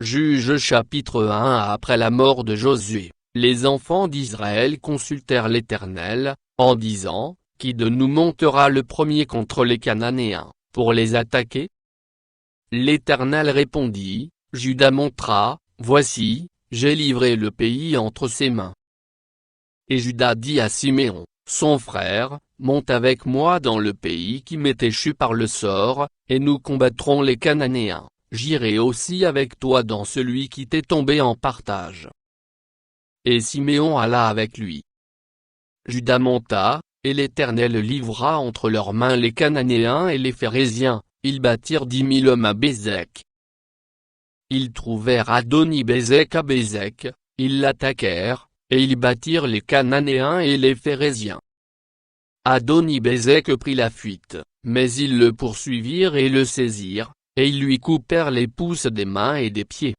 Juges chapitre 1. Après la mort de Josué, les enfants d'Israël consultèrent l'Éternel, en disant, qui de nous montera le premier contre les Cananéens, pour les attaquer? L'Éternel répondit, Juda montera, voici, j'ai livré le pays entre ses mains. Et Juda dit à Siméon, son frère, monte avec moi dans le pays qui m'est échu par le sort, et nous combattrons les Cananéens. J'irai aussi avec toi dans celui qui t'est tombé en partage. Et Siméon alla avec lui. Juda monta, et l'Éternel livra entre leurs mains les Cananéens et les Phéréziens, ils battirent 10 000 hommes à Bézek. Ils trouvèrent Adoni-Bézek à Bézek, ils l'attaquèrent, et ils battirent les Cananéens et les Phéréziens. Adoni-Bézek prit la fuite, mais ils le poursuivirent et le saisirent, et ils lui coupèrent les pouces des mains et des pieds.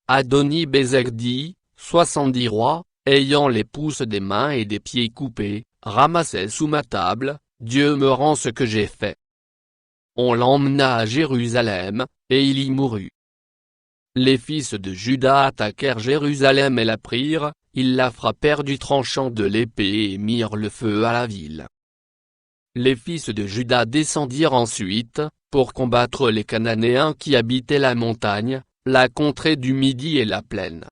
Adoni-Bézek dit, 70 rois, ayant les pouces des mains et des pieds coupés, ramassaient sous ma table, Dieu me rend ce que j'ai fait. On l'emmena à Jérusalem, et il y mourut. Les fils de Juda attaquèrent Jérusalem et la prirent, ils la frappèrent du tranchant de l'épée et mirent le feu à la ville. Les fils de Juda descendirent ensuite, pour combattre les Cananéens qui habitaient la montagne, la contrée du Midi et la plaine.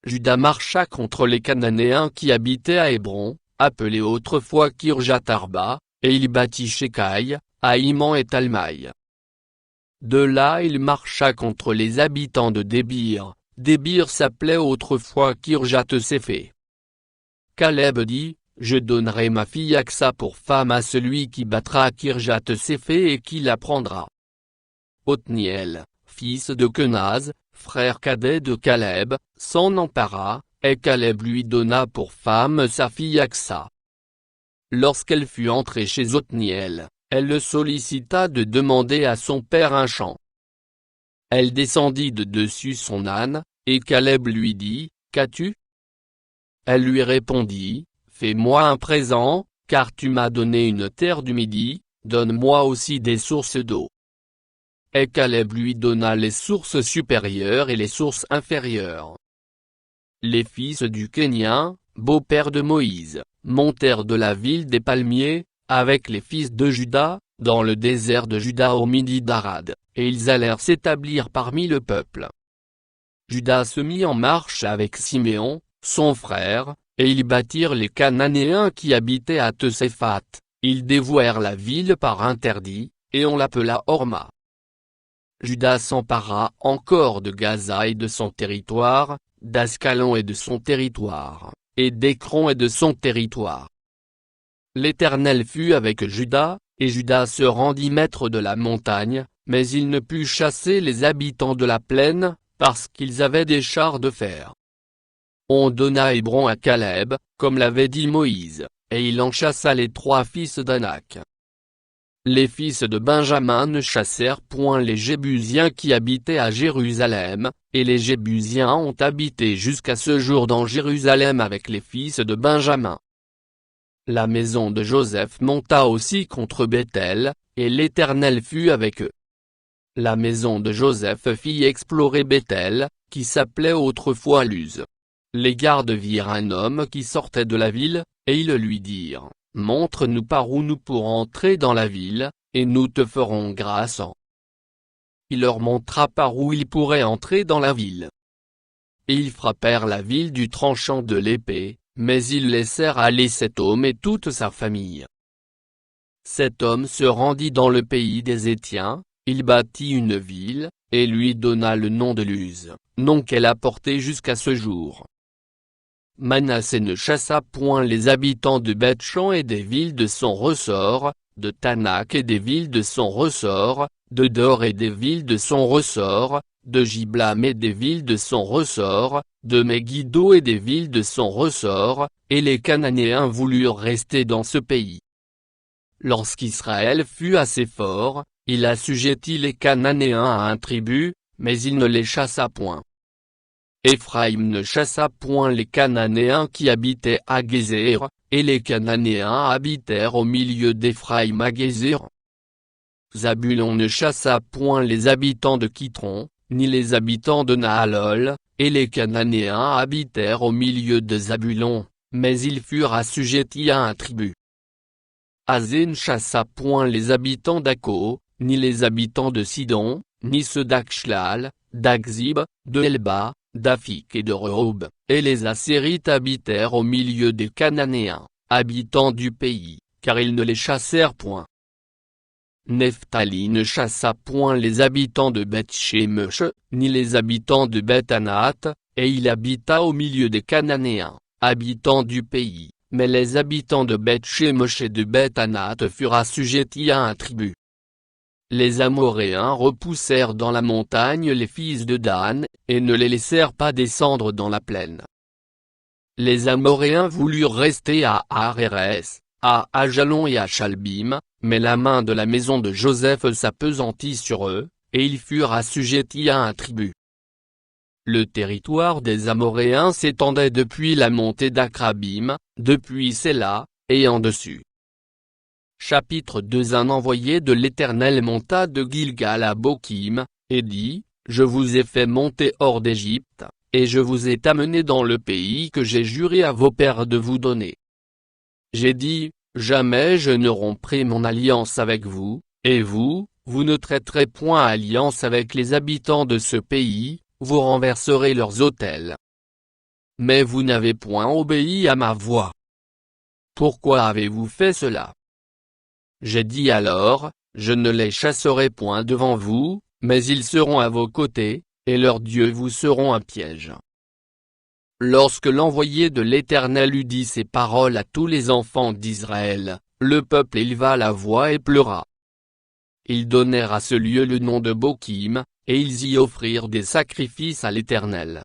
Juda marcha contre les Cananéens qui habitaient à Hébron, appelé autrefois Kirjat-Arba, et il battit Shekaï, Haïman et Talmaï. De là il marcha contre les habitants de Débir. Débir s'appelait autrefois Kirjat-Séphé. Caleb dit, je donnerai ma fille Aksa pour femme à celui qui battra Kirjat-Séphé et qui la prendra. Othniel, fils de Kenaz, frère cadet de Caleb, s'en empara, et Caleb lui donna pour femme sa fille Aksa. Lorsqu'elle fut entrée chez Othniel, elle le sollicita de demander à son père un champ. Elle descendit de dessus son âne, et Caleb lui dit, qu'as-tu? Elle lui répondit, fais-moi un présent, car tu m'as donné une terre du Midi, donne-moi aussi des sources d'eau. Et Caleb lui donna les sources supérieures et les sources inférieures. Les fils du Kénien, beau-père de Moïse, montèrent de la ville des palmiers, avec les fils de Juda, dans le désert de Juda au Midi d'Arad, et ils allèrent s'établir parmi le peuple. Juda se mit en marche avec Siméon, son frère, et ils battirent les Cananéens qui habitaient à Teséphat, ils dévouèrent la ville par interdit, et on l'appela Horma. Juda s'empara encore de Gaza et de son territoire, d'Ascalon et de son territoire, et d'Écron et de son territoire. L'Éternel fut avec Juda, et Juda se rendit maître de la montagne, mais il ne put chasser les habitants de la plaine, parce qu'ils avaient des chars de fer. On donna Hébron à Caleb, comme l'avait dit Moïse, et il en chassa les 3 fils d'Anak. Les fils de Benjamin ne chassèrent point les Jébusiens qui habitaient à Jérusalem, et les Jébusiens ont habité jusqu'à ce jour dans Jérusalem avec les fils de Benjamin. La maison de Joseph monta aussi contre Béthel, et l'Éternel fut avec eux. La maison de Joseph fit explorer Béthel, qui s'appelait autrefois Luz. Les gardes virent un homme qui sortait de la ville, et ils lui dirent, montre-nous par où nous pourrons entrer dans la ville, et nous te ferons grâce. Il leur montra par où ils pourraient entrer dans la ville. Et ils frappèrent la ville du tranchant de l'épée, mais ils laissèrent aller cet homme et toute sa famille. Cet homme se rendit dans le pays des Hétiens, il bâtit une ville, et lui donna le nom de Luz, nom qu'elle a porté jusqu'à ce jour. Manassé ne chassa point les habitants de Beth-Shan et des villes de son ressort, de Tanak et des villes de son ressort, de Dor et des villes de son ressort, de Jiblam et des villes de son ressort, de Megiddo et des villes de son ressort, et les Cananéens voulurent rester dans ce pays. Lorsqu'Israël fut assez fort, il assujettit les Cananéens à un tribut, mais il ne les chassa point. Éphraïm ne chassa point les Cananéens qui habitaient à Gézér, et les Cananéens habitèrent au milieu d'Éphraïm à Gézér. Zabulon ne chassa point les habitants de Kitron, ni les habitants de Nahalol, et les Cananéens habitèrent au milieu de Zabulon, mais ils furent assujettis à un tribut. Azé ne chassa point les habitants d'Akko, ni les habitants de Sidon, ni ceux d'Akchlal, d'Akzib, de Elba, d'Afik et de Rehob, et les Assérites habitèrent au milieu des Cananéens, habitants du pays, car ils ne les chassèrent point. Nephtali ne chassa point les habitants de Beth-Shemesh, ni les habitants de Beth-Anath, et il habita au milieu des Cananéens, habitants du pays, mais les habitants de Beth-Shemesh et de Beth-Anath furent assujettis à un tribut. Les Amoréens repoussèrent dans la montagne les fils de Dan, et ne les laissèrent pas descendre dans la plaine. Les Amoréens voulurent rester à Har-Hérès, à Ajalon et à Chalbim, mais la main de la maison de Joseph s'appesantit sur eux, et ils furent assujettis à un tribut. Le territoire des Amoréens s'étendait depuis la montée d'Akrabim, depuis Séla, et en dessus. Chapitre 2. Un envoyé de l'Éternel monta de Gilgal à Bokim, et dit, Je vous ai fait monter hors d'Égypte, et je vous ai amené dans le pays que j'ai juré à vos pères de vous donner. J'ai dit, Jamais je ne romprai mon alliance avec vous, et vous, vous ne traiterez point alliance avec les habitants de ce pays, vous renverserez leurs autels. Mais vous n'avez point obéi à ma voix. Pourquoi avez-vous fait cela? J'ai dit alors, je ne les chasserai point devant vous, mais ils seront à vos côtés, et leurs dieux vous seront un piège. Lorsque l'envoyé de l'Éternel eut dit ces paroles à tous les enfants d'Israël, le peuple éleva la voix et pleura. Ils donnèrent à ce lieu le nom de Bokim, et ils y offrirent des sacrifices à l'Éternel.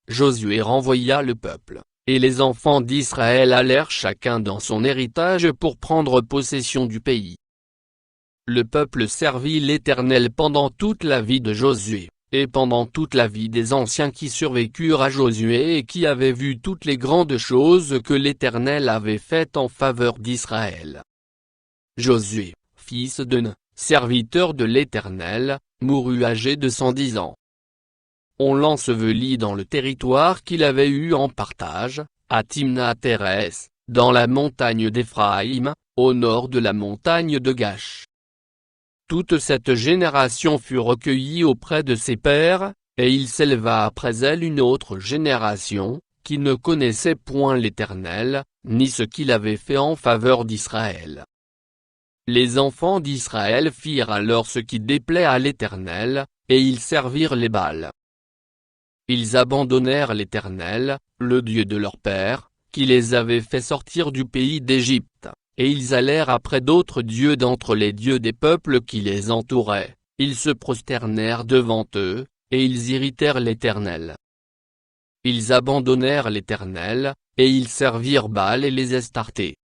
Josué renvoya le peuple, et les enfants d'Israël allèrent chacun dans son héritage pour prendre possession du pays. Le peuple servit l'Éternel pendant toute la vie de Josué, et pendant toute la vie des anciens qui survécurent à Josué et qui avaient vu toutes les grandes choses que l'Éternel avait faites en faveur d'Israël. Josué, fils de Nun, serviteur de l'Éternel, mourut âgé de 110 ans. On l'ensevelit dans le territoire qu'il avait eu en partage, à Timnath-Hérès, dans la montagne d'Éphraïm, au nord de la montagne de Gash. Toute cette génération fut recueillie auprès de ses pères, et il s'éleva après elle une autre génération, qui ne connaissait point l'Éternel, ni ce qu'il avait fait en faveur d'Israël. Les enfants d'Israël firent alors ce qui déplaît à l'Éternel, et ils servirent les Baals. Ils abandonnèrent l'Éternel, le Dieu de leur père, qui les avait fait sortir du pays d'Égypte. Et ils allèrent après d'autres dieux d'entre les dieux des peuples qui les entouraient, ils se prosternèrent devant eux, et ils irritèrent l'Éternel. Ils abandonnèrent l'Éternel, et ils servirent Baal et les Astartés.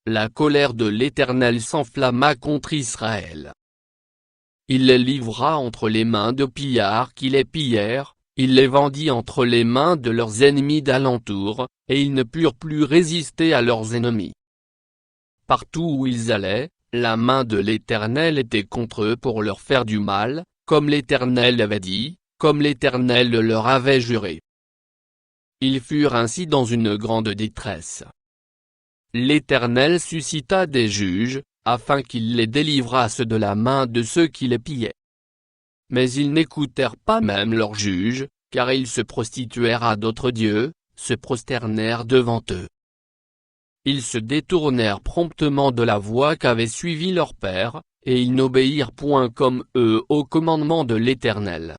La colère de l'Éternel s'enflamma contre Israël. Il les livra entre les mains de pillards qui les pillèrent, il les vendit entre les mains de leurs ennemis d'alentour, et ils ne purent plus résister à leurs ennemis. Partout où ils allaient, la main de l'Éternel était contre eux pour leur faire du mal, comme l'Éternel avait dit, comme l'Éternel leur avait juré. Ils furent ainsi dans une grande détresse. L'Éternel suscita des juges, afin qu'ils les délivrassent de la main de ceux qui les pillaient. Mais ils n'écoutèrent pas même leurs juges, car ils se prostituèrent à d'autres dieux, se prosternèrent devant eux. Ils se détournèrent promptement de la voie qu'avaient suivie leur père, et ils n'obéirent point comme eux au commandement de l'Éternel.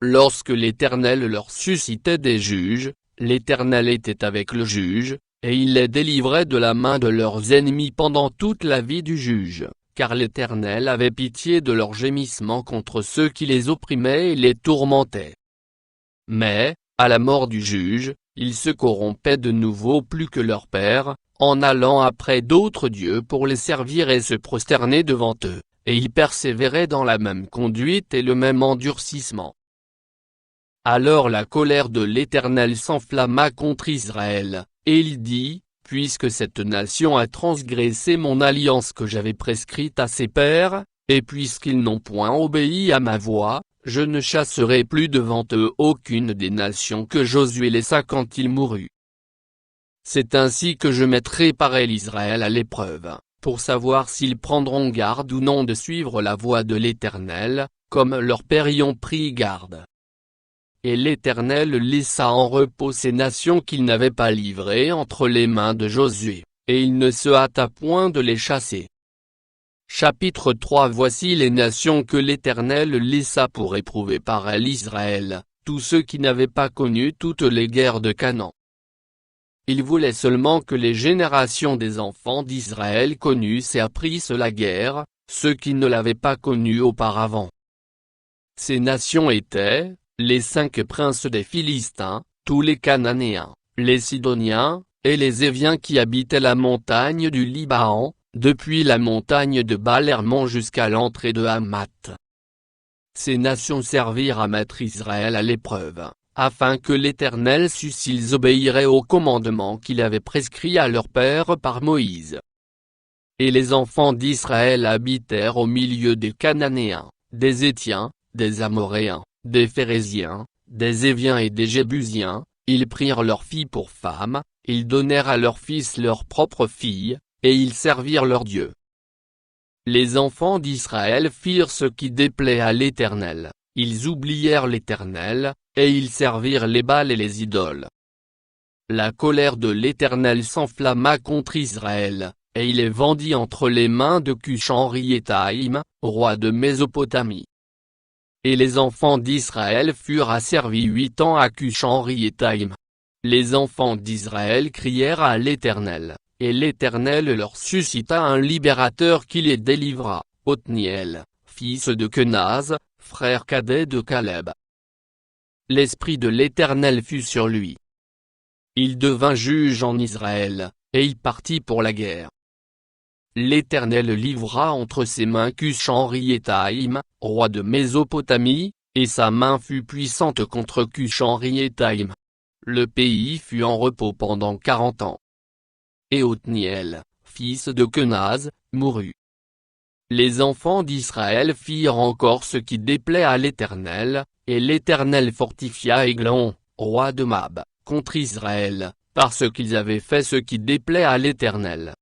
Lorsque l'Éternel leur suscitait des juges, l'Éternel était avec le juge, et il les délivrait de la main de leurs ennemis pendant toute la vie du juge, car l'Éternel avait pitié de leurs gémissements contre ceux qui les opprimaient et les tourmentaient. Mais, à la mort du juge, ils se corrompaient de nouveau plus que leur père, en allant après d'autres dieux pour les servir et se prosterner devant eux, et ils persévéraient dans la même conduite et le même endurcissement. Alors la colère de l'Éternel s'enflamma contre Israël, et il dit, puisque cette nation a transgressé mon alliance que j'avais prescrite à ses pères, et puisqu'ils n'ont point obéi à ma voix, je ne chasserai plus devant eux aucune des nations que Josué laissa quand il mourut. C'est ainsi que je mettrai pareil Israël à l'épreuve, pour savoir s'ils prendront garde ou non de suivre la voie de l'Éternel, comme leurs pères y ont pris garde. Et l'Éternel laissa en repos ces nations qu'il n'avait pas livrées entre les mains de Josué, et il ne se hâta point de les chasser. Chapitre 3. Voici les nations que l'Éternel laissa pour éprouver par elles Israël, tous ceux qui n'avaient pas connu toutes les guerres de Canaan. Il voulait seulement que les générations des enfants d'Israël connussent et apprissent la guerre, ceux qui ne l'avaient pas connue auparavant. Ces nations étaient, les 5 princes des Philistins, tous les Cananéens, les Sidoniens, et les Éviens qui habitaient la montagne du Liban, depuis la montagne de Baal-Hermon jusqu'à l'entrée de Hamath. Ces nations servirent à mettre Israël à l'épreuve, afin que l'Éternel sût s'ils obéiraient au commandement qu'il avait prescrit à leur père par Moïse. Et les enfants d'Israël habitèrent au milieu des Cananéens, des Hétiens, des Amoréens, des Phéréziens, des Éviens et des Jébusiens. Ils prirent leurs filles pour femmes, ils donnèrent à leurs fils leurs propres filles, et ils servirent leurs dieux. Les enfants d'Israël firent ce qui déplaît à l'Éternel, ils oublièrent l'Éternel, et ils servirent les Baals et les idoles. La colère de l'Éternel s'enflamma contre Israël, et il les vendit entre les mains de Cushan-Riétaïm, roi de Mésopotamie. Et les enfants d'Israël furent asservis 8 ans à Cushan-Riétaïm. Les enfants d'Israël crièrent à l'Éternel, et l'Éternel leur suscita un libérateur qui les délivra, Othniel, fils de Kenaz, frère cadet de Caleb. L'esprit de l'Éternel fut sur lui. Il devint juge en Israël, et il partit pour la guerre. L'Éternel livra entre ses mains Cushan-Riétaïm, roi de Mésopotamie, et sa main fut puissante contre Cushan-Riétaïm. Le pays fut en repos pendant 40 ans. Et Othniel, fils de Kenaz, mourut. Les enfants d'Israël firent encore ce qui déplaît à l'Éternel, et l'Éternel fortifia Églon, roi de Moab, contre Israël, parce qu'ils avaient fait ce qui déplaît à l'Éternel.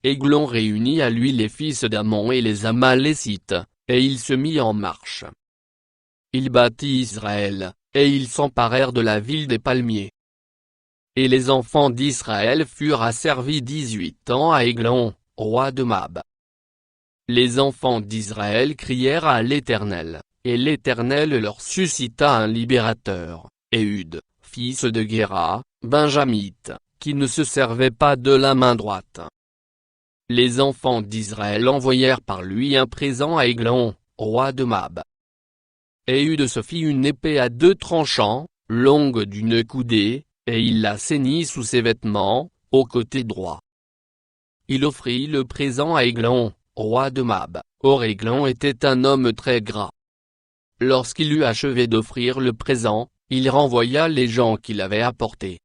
Églon réunit à lui les fils d'Ammon et les Amalécites, et il se mit en marche. Il battit Israël, et ils s'emparèrent de la ville des palmiers. Et les enfants d'Israël furent asservis 18 ans à Églon, roi de Moab. Les enfants d'Israël crièrent à l'Éternel, et l'Éternel leur suscita un libérateur, Éhud, fils de Guéra, benjamite, qui ne se servait pas de la main droite. Les enfants d'Israël envoyèrent par lui un présent à Églon, roi de Moab. Éhud se fit une épée à 2 tranchants, longue d'une coudée, et il la ceignit sous ses vêtements, au côté droit. Il offrit le présent à Églon, roi de Moab. Or Églon était un homme très gras. Lorsqu'il eut achevé d'offrir le présent, il renvoya les gens qui l'avaient apporté.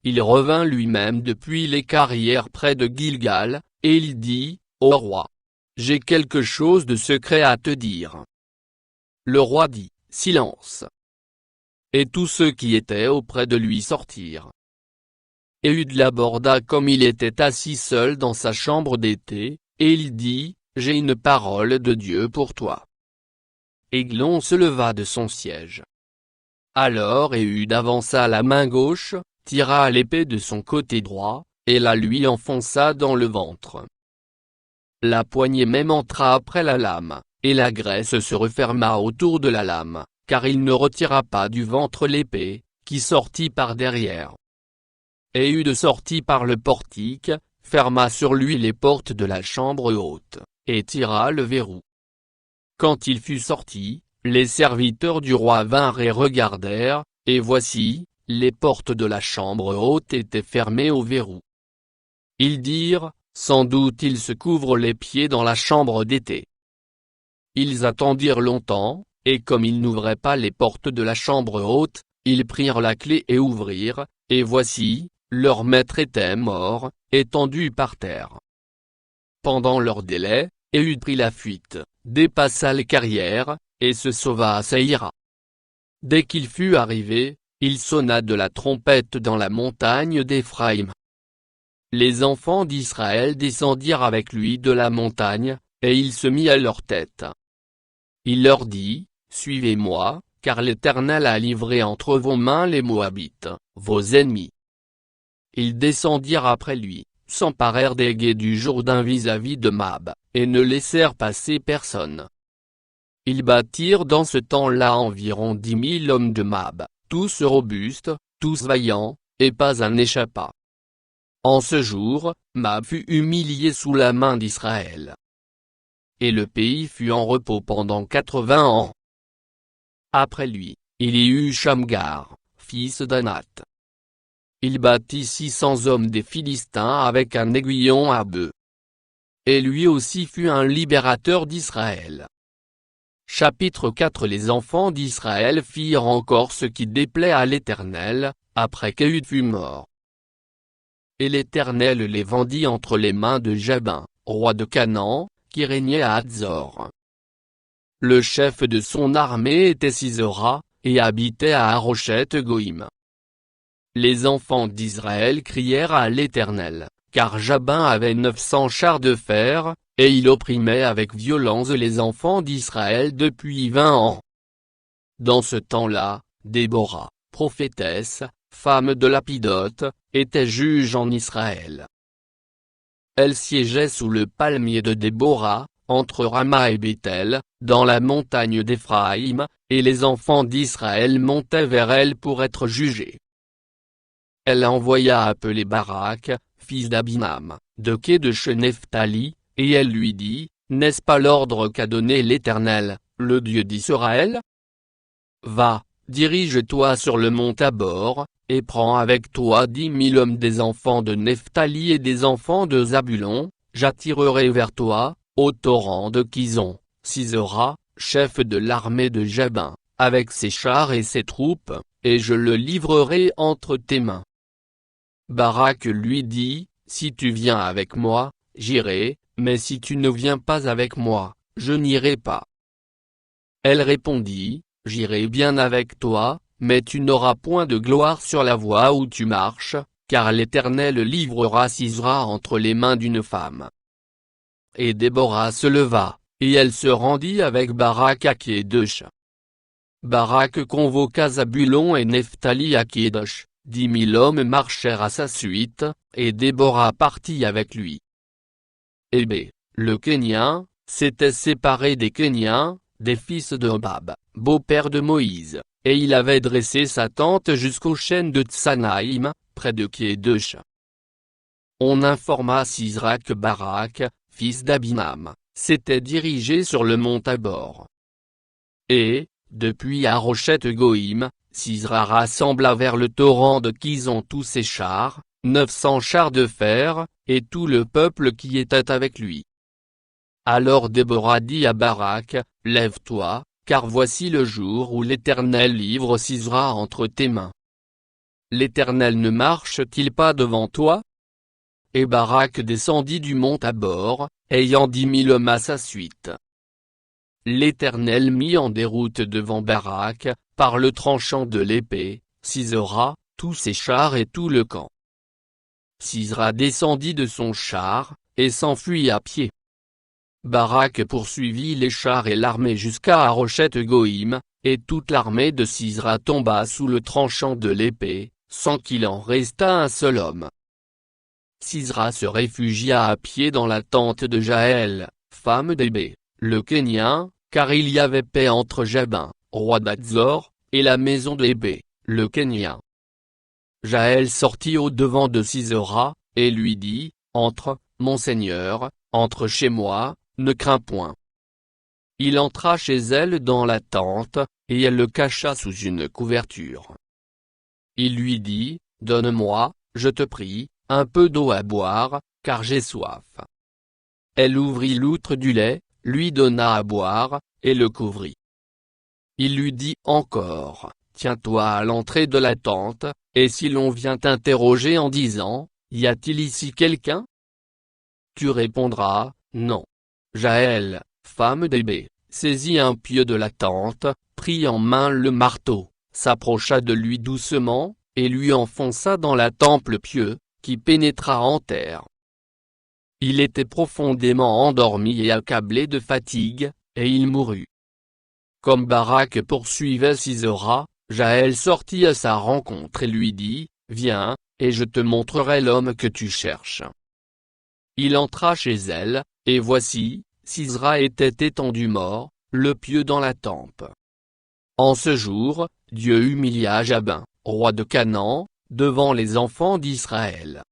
Il revint lui-même depuis les carrières près de Gilgal, et il dit, « Ô roi, j'ai quelque chose de secret à te dire. » Le roi dit, « Silence. » Et tous ceux qui étaient auprès de lui sortirent. Éhud l'aborda comme il était assis seul dans sa chambre d'été, et il dit, « J'ai une parole de Dieu pour toi. » Églon se leva de son siège. Alors Éhud avança la main gauche, tira l'épée de son côté droit, et la lui enfonça dans le ventre. La poignée même entra après la lame, et la graisse se referma autour de la lame, car il ne retira pas du ventre l'épée, qui sortit par derrière. Éhud sortit par le portique, ferma sur lui les portes de la chambre haute, et tira le verrou. Quand il fut sorti, les serviteurs du roi vinrent et regardèrent, et voici, les portes de la chambre haute étaient fermées au verrou. Ils dirent, sans doute il se couvre les pieds dans la chambre d'été. Ils attendirent longtemps, et comme ils n'ouvraient pas les portes de la chambre haute, ils prirent la clé et ouvrirent, et voici, leur maître était mort, étendu par terre. Pendant leur délai, Ehud prit la fuite, dépassa les carrières, et se sauva à Seïra. Dès qu'il fut arrivé, il sonna de la trompette dans la montagne d'Éphraïm. Les enfants d'Israël descendirent avec lui de la montagne, et il se mit à leur tête. Il leur dit, « Suivez-moi, car l'Éternel a livré entre vos mains les Moabites, vos ennemis. » Ils descendirent après lui, s'emparèrent des gués du Jourdain vis-à-vis de Moab, et ne laissèrent passer personne. Ils battirent dans ce temps-là environ 10 000 hommes de Moab, tous robustes, tous vaillants, et pas un n'échappa. En ce jour, Moab fut humilié sous la main d'Israël. Et le pays fut en repos pendant 80 ans. Après lui, il y eut Shamgar, fils d'Anath. Il battit 600 hommes des Philistins avec un aiguillon à bœuf. Et lui aussi fut un libérateur d'Israël. Chapitre 4. Les enfants d'Israël firent encore ce qui déplaît à l'Éternel, après qu'Éhud fut mort. Et l'Éternel les vendit entre les mains de Jabin, roi de Canaan, qui régnait à Hatzor. Le chef de son armée était Sisera, et habitait à Haroshet-Goïm. Les enfants d'Israël crièrent à l'Éternel, car Jabin avait 900 chars de fer, et il opprimait avec violence les enfants d'Israël depuis 20 ans. Dans ce temps-là, Déborah, prophétesse, femme de Lapidote, était juge en Israël. Elle siégeait sous le palmier de Déborah, entre Rama et Béthel, dans la montagne d'Éphraïm, et les enfants d'Israël montaient vers elle pour être jugés. Elle envoya appeler Barak, fils d'Abinam, de Kedesh Nephtali, et elle lui dit, « N'est-ce pas l'ordre qu'a donné l'Éternel, le Dieu d'Israël? Va, dirige-toi sur le mont Tabor, et prends avec toi 10 000 hommes des enfants de Nephtali et des enfants de Zabulon, j'attirerai vers toi, au torrent de Kison, Sisera, chef de l'armée de Jabin, avec ses chars et ses troupes, et je le livrerai entre tes mains. » Barak lui dit, « Si tu viens avec moi, j'irai, mais si tu ne viens pas avec moi, je n'irai pas. » Elle répondit, « J'irai bien avec toi, mais tu n'auras point de gloire sur la voie où tu marches, car l'Éternel livrera Sisera entre les mains d'une femme. » Et Déborah se leva, et elle se rendit avec Barak à Kedesh. Barak convoqua Zabulon et Nephtali à Kedesh, 10 000 hommes marchèrent à sa suite, et Déborah partit avec lui. Hébé, le Kénien, s'était séparé des Kéniens, des fils de Hobab, beau-père de Moïse, et il avait dressé sa tente jusqu'aux chênes de Tsanaïm, près de Kedesh. On informa Sisera que Barak, fils d'Abinam, s'était dirigé sur le mont Tabor. Et, depuis Haroshet-Goïm, Sisera rassembla vers le torrent de Kison tous ses chars, 900 chars de fer, et tout le peuple qui était avec lui. Alors Déborah dit à Barak, « Lève-toi, car voici le jour où l'Éternel livre Sisera entre tes mains. L'Éternel ne marche-t-il pas devant toi ?» Et Barak descendit du mont Tabor, ayant 10 000 hommes à sa suite. L'Éternel mit en déroute devant Barak, par le tranchant de l'épée, Sisera, tous ses chars et tout le camp. Sisera descendit de son char, et s'enfuit à pied. Barak poursuivit les chars et l'armée jusqu'à Haroshet-Goïm, et toute l'armée de Sisera tomba sous le tranchant de l'épée, sans qu'il en restât un seul homme. Sisera se réfugia à pied dans la tente de Jaël, femme d'Hébé, le Kénien, car il y avait paix entre Jabin, roi d'Hatzor, et la maison d'Hébé, le Kénien. Jaël sortit au-devant de Sisera, et lui dit, « Entre, mon seigneur, entre chez moi, ne crains point. » Il entra chez elle dans la tente, et elle le cacha sous une couverture. Il lui dit, « Donne-moi, je te prie, un peu d'eau à boire, car j'ai soif. » Elle ouvrit l'outre du lait, lui donna à boire, et le couvrit. Il lui dit encore, « Tiens-toi à l'entrée de la tente, et si l'on vient t'interroger en disant, y a-t-il ici quelqu'un? Tu répondras, non. Jaël, femme d'Hébé, saisit un pieu de la tente, prit en main le marteau, s'approcha de lui doucement, et lui enfonça dans la tempe le pieu, qui pénétra en terre. Il était profondément endormi et accablé de fatigue, et il mourut. Comme Barak poursuivait Sisera, Jaël sortit à sa rencontre et lui dit, « Viens, et je te montrerai l'homme que tu cherches. » Il entra chez elle, et voici, Sisera était étendu mort, le pieu dans la tempe. En ce jour, Dieu humilia Jabin, roi de Canaan, devant les enfants d'Israël.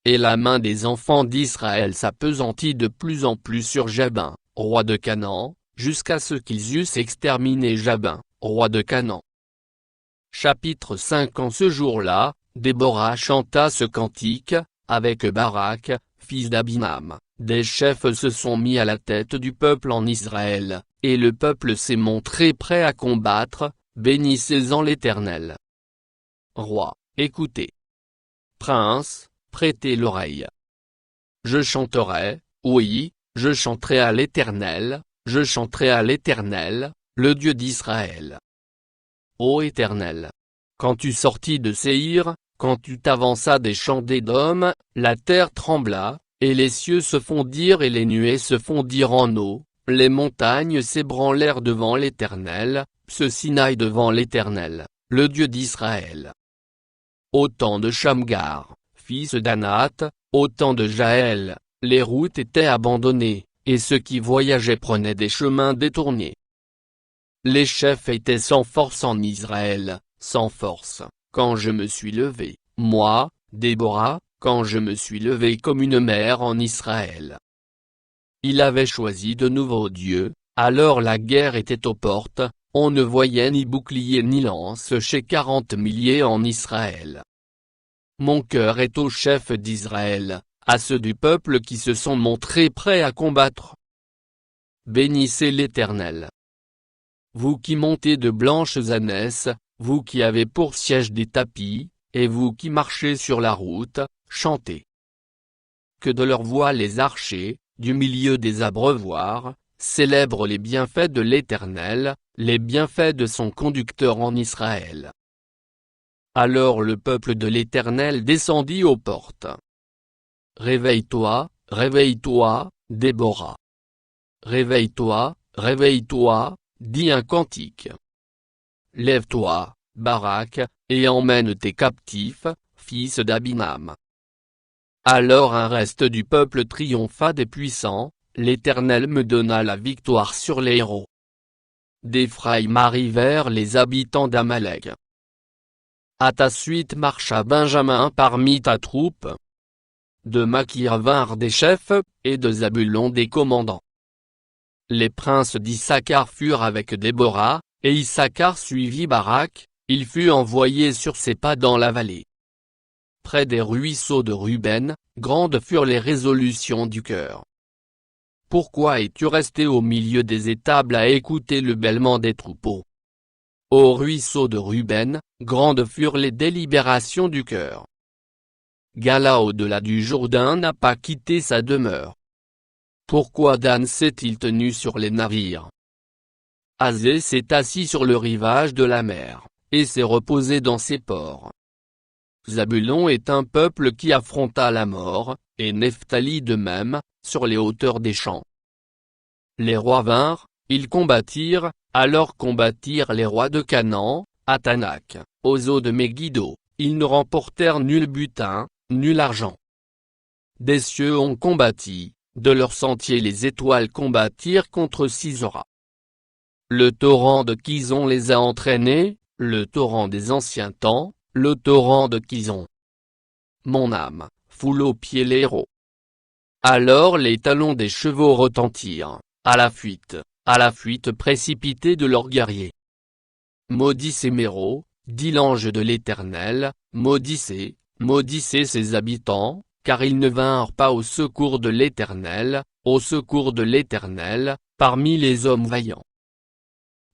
Et la main des enfants d'Israël s'appesantit de plus en plus sur Jabin, roi de Canaan, jusqu'à ce qu'ils eussent exterminé Jabin, roi de Canaan. Chapitre 5. En ce jour-là, Déborah chanta ce cantique, avec Barak, fils d'Abinam. Des chefs se sont mis à la tête du peuple en Israël, et le peuple s'est montré prêt à combattre, bénissez-en l'Éternel. Roi, écoutez. Prince, prêtez l'oreille. Je chanterai, oui, je chanterai à l'Éternel, je chanterai à l'Éternel, le Dieu d'Israël. Ô Éternel! Quand tu sortis de Séhir, quand tu t'avanças des champs d'Édom, la terre trembla, et les cieux se fondirent et les nuées se fondirent en eau, les montagnes s'ébranlèrent devant l'Éternel, ce Sinaï devant l'Éternel, le Dieu d'Israël. Au temps de Shamgar, fils d'Anath, au temps de Jaël, les routes étaient abandonnées, et ceux qui voyageaient prenaient des chemins détournés. Les chefs étaient sans force en Israël, sans force, quand je me suis levé, moi, Déborah, quand je me suis levé comme une mère en Israël. Il avait choisi de nouveaux dieux, alors la guerre était aux portes, on ne voyait ni bouclier ni lance chez 40 milliers en Israël. Mon cœur est aux chefs d'Israël, à ceux du peuple qui se sont montrés prêts à combattre. Bénissez l'Éternel. Vous qui montez de blanches ânesses, vous qui avez pour siège des tapis, et vous qui marchez sur la route, chantez. Que de leur voix les archers, du milieu des abreuvoirs, célèbrent les bienfaits de l'Éternel, les bienfaits de son conducteur en Israël. Alors le peuple de l'Éternel descendit aux portes. Réveille-toi, réveille-toi, Déborah. Réveille-toi, réveille-toi, dis un cantique. Lève-toi, Barak, et emmène tes captifs, fils d'Abinam. Alors un reste du peuple triompha des puissants, l'Éternel me donna la victoire sur les héros. D'Éphraïm arrivèrent les habitants d'Amalek. À ta suite marcha Benjamin parmi ta troupe. De Makir vinrent des chefs, et de Zabulon des commandants. Les princes d'Issachar furent avec Déborah, et Issachar suivit Barak, il fut envoyé sur ses pas dans la vallée. Près des ruisseaux de Ruben, grandes furent les résolutions du cœur. Pourquoi es-tu resté au milieu des étables à écouter le bêlement des troupeaux? Au ruisseau de Ruben, grandes furent les délibérations du cœur. Gala au-delà du Jourdain n'a pas quitté sa demeure. Pourquoi Dan s'est-il tenu sur les navires? Azé s'est assis sur le rivage de la mer, et s'est reposé dans ses ports. Zabulon est un peuple qui affronta la mort, et Nephtali de même, sur les hauteurs des champs. Les rois vinrent, ils combattirent, alors combattirent les rois de Canaan, à Tanak, aux eaux de Megiddo, ils ne remportèrent nul butin, nul argent. Des cieux ont combattu, de leur sentier les étoiles combattirent contre Sisera. Le torrent de Kizon les a entraînés, le torrent des anciens temps, le torrent de Kizon. Mon âme, foule aux pieds les héros. Alors les talons des chevaux retentirent, à la fuite précipitée de leurs guerriers. Maudissez Méro, dit l'ange de l'Éternel, maudissez, maudissez ses habitants, car ils ne vinrent pas au secours de l'Éternel, parmi les hommes vaillants.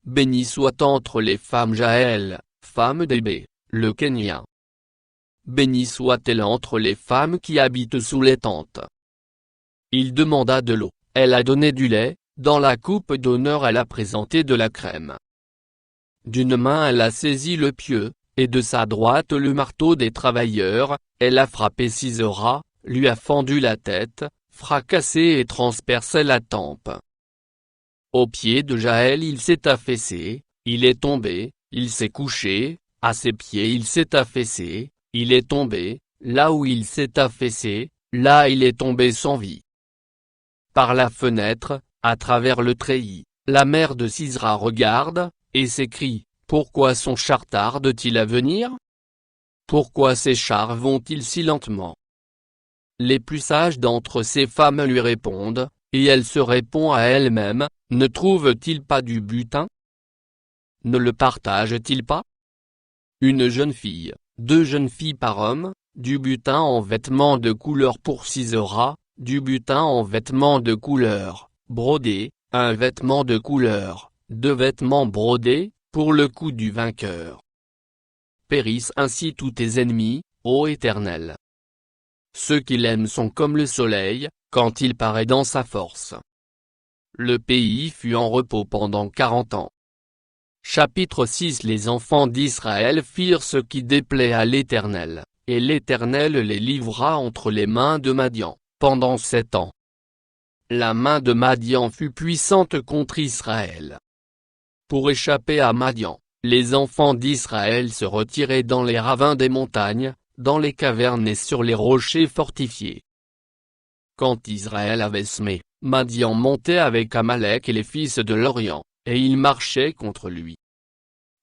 Béni soit entre les femmes Jaël, femme d'Hébé, le Kénien. Béni soit-elle entre les femmes qui habitent sous les tentes. Il demanda de l'eau, elle a donné du lait, dans la coupe d'honneur elle a présenté de la crème. D'une main elle a saisi le pieu, et de sa droite le marteau des travailleurs, elle a frappé Sisera, lui a fendu la tête, fracassé et transpercé la tempe. Au pied de Jaël il s'est affaissé, il est tombé, il s'est couché, à ses pieds il s'est affaissé, il est tombé, là où il s'est affaissé, là il est tombé sans vie. Par la fenêtre, à travers le treillis, la mère de Sisera regarde, et s'écrie, pourquoi son char tarde-t-il à venir? Pourquoi ses chars vont-ils si lentement? Les plus sages d'entre ces femmes lui répondent, et elle se répond à elle-même, ne trouve-t-il pas du butin? Ne le partage-t-il pas? Une jeune fille, 2 jeunes filles par homme, du butin en vêtements de couleur pour Sisera, du butin en vêtements de couleur, brodé, un vêtement de couleur, 2 vêtements brodés, pour le cou du vainqueur. Périssent ainsi tous tes ennemis, ô Éternel. Ceux qui l'aiment sont comme le soleil, quand il paraît dans sa force. Le pays fut en repos pendant 40 ans. Chapitre 6 Les enfants d'Israël firent ce qui déplaît à l'Éternel, et l'Éternel les livra entre les mains de Madian, pendant 7 ans. La main de Madian fut puissante contre Israël. Pour échapper à Madian, les enfants d'Israël se retiraient dans les ravins des montagnes, dans les cavernes et sur les rochers fortifiés. Quand Israël avait semé, Madian montait avec Amalek et les fils de l'Orient, et il marchait contre lui.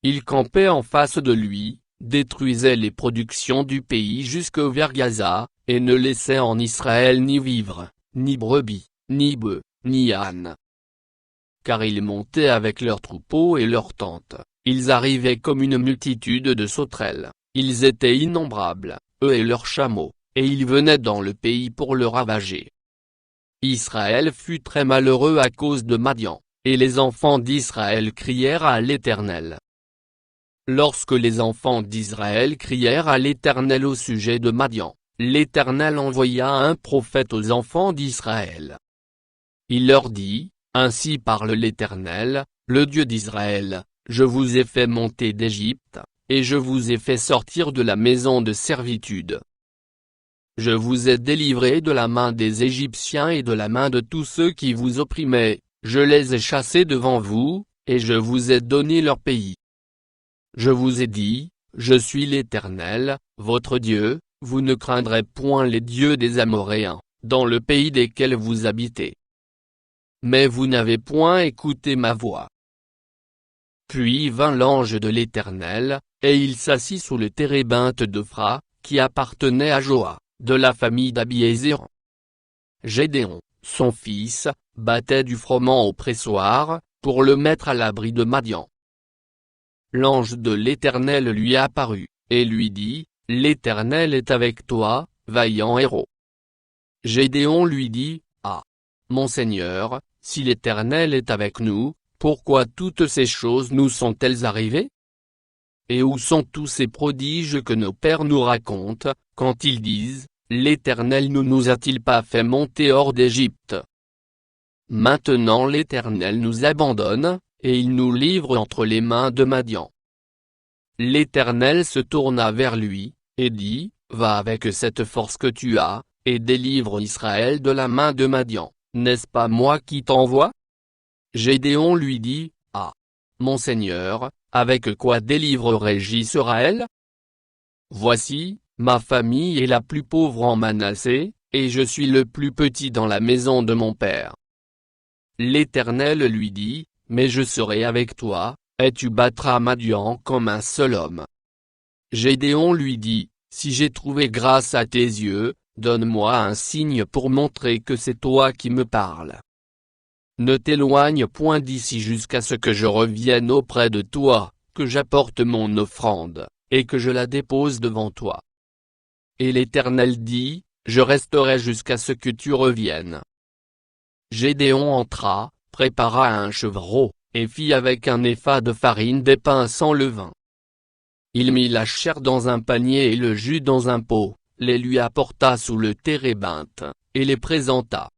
Il campait en face de lui, détruisait les productions du pays jusque vers Gaza, et ne laissait en Israël ni vivre, ni brebis, ni bœufs, ni ânes. Car ils montaient avec leurs troupeaux et leurs tentes, ils arrivaient comme une multitude de sauterelles, ils étaient innombrables, eux et leurs chameaux, et ils venaient dans le pays pour le ravager. Israël fut très malheureux à cause de Madian, et les enfants d'Israël crièrent à l'Éternel. Lorsque les enfants d'Israël crièrent à l'Éternel au sujet de Madian, l'Éternel envoya un prophète aux enfants d'Israël. Il leur dit, ainsi parle l'Éternel, le Dieu d'Israël, je vous ai fait monter d'Égypte, et je vous ai fait sortir de la maison de servitude. Je vous ai délivré de la main des Égyptiens et de la main de tous ceux qui vous opprimaient, je les ai chassés devant vous, et je vous ai donné leur pays. Je vous ai dit, je suis l'Éternel, votre Dieu, vous ne craindrez point les dieux des Amoréens, dans le pays desquels vous habitez. Mais vous n'avez point écouté ma voix. Puis vint l'ange de l'Éternel, et il s'assit sous le térébinthe d'Ophra, qui appartenait à Joa, de la famille d'Abiézéran. Gédéon, son fils, battait du froment au pressoir, pour le mettre à l'abri de Madian. L'ange de l'Éternel lui apparut, et lui dit, l'Éternel est avec toi, vaillant héros. Gédéon lui dit, ah! Mon Seigneur, si l'Éternel est avec nous, pourquoi toutes ces choses nous sont-elles arrivées? Et où sont tous ces prodiges que nos pères nous racontent, quand ils disent, l'Éternel ne nous a-t-il pas fait monter hors d'Égypte? Maintenant l'Éternel nous abandonne, et il nous livre entre les mains de Madian. L'Éternel se tourna vers lui, et dit, va avec cette force que tu as, et délivre Israël de la main de Madian, n'est-ce pas moi qui t'envoie? Gédéon lui dit, ah! Mon Seigneur, avec quoi délivrerai-je Israël? Voici, ma famille est la plus pauvre en Manassé, et je suis le plus petit dans la maison de mon père. L'Éternel lui dit, mais je serai avec toi, et tu battras Madian comme un seul homme. Gédéon lui dit, si j'ai trouvé grâce à tes yeux, donne-moi un signe pour montrer que c'est toi qui me parles. Ne t'éloigne point d'ici jusqu'à ce que je revienne auprès de toi, que j'apporte mon offrande, et que je la dépose devant toi. Et l'Éternel dit, je resterai jusqu'à ce que tu reviennes. Gédéon entra, prépara un chevreau, et fit avec un épha de farine des pains sans levain. Il mit la chair dans un panier et le jus dans un pot, les lui apporta sous le térébinthe, et les présenta.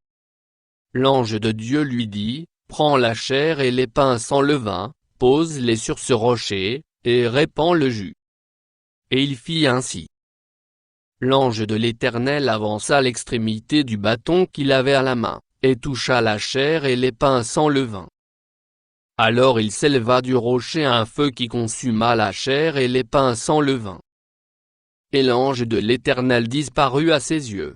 L'ange de Dieu lui dit, prends la chair et les pains sans levain, pose-les sur ce rocher, et répands le jus. Et il fit ainsi. L'ange de l'Éternel avança l'extrémité du bâton qu'il avait à la main, et toucha la chair et les pains sans levain. Alors il s'éleva du rocher un feu qui consuma la chair et les pains sans levain. Et l'ange de l'Éternel disparut à ses yeux.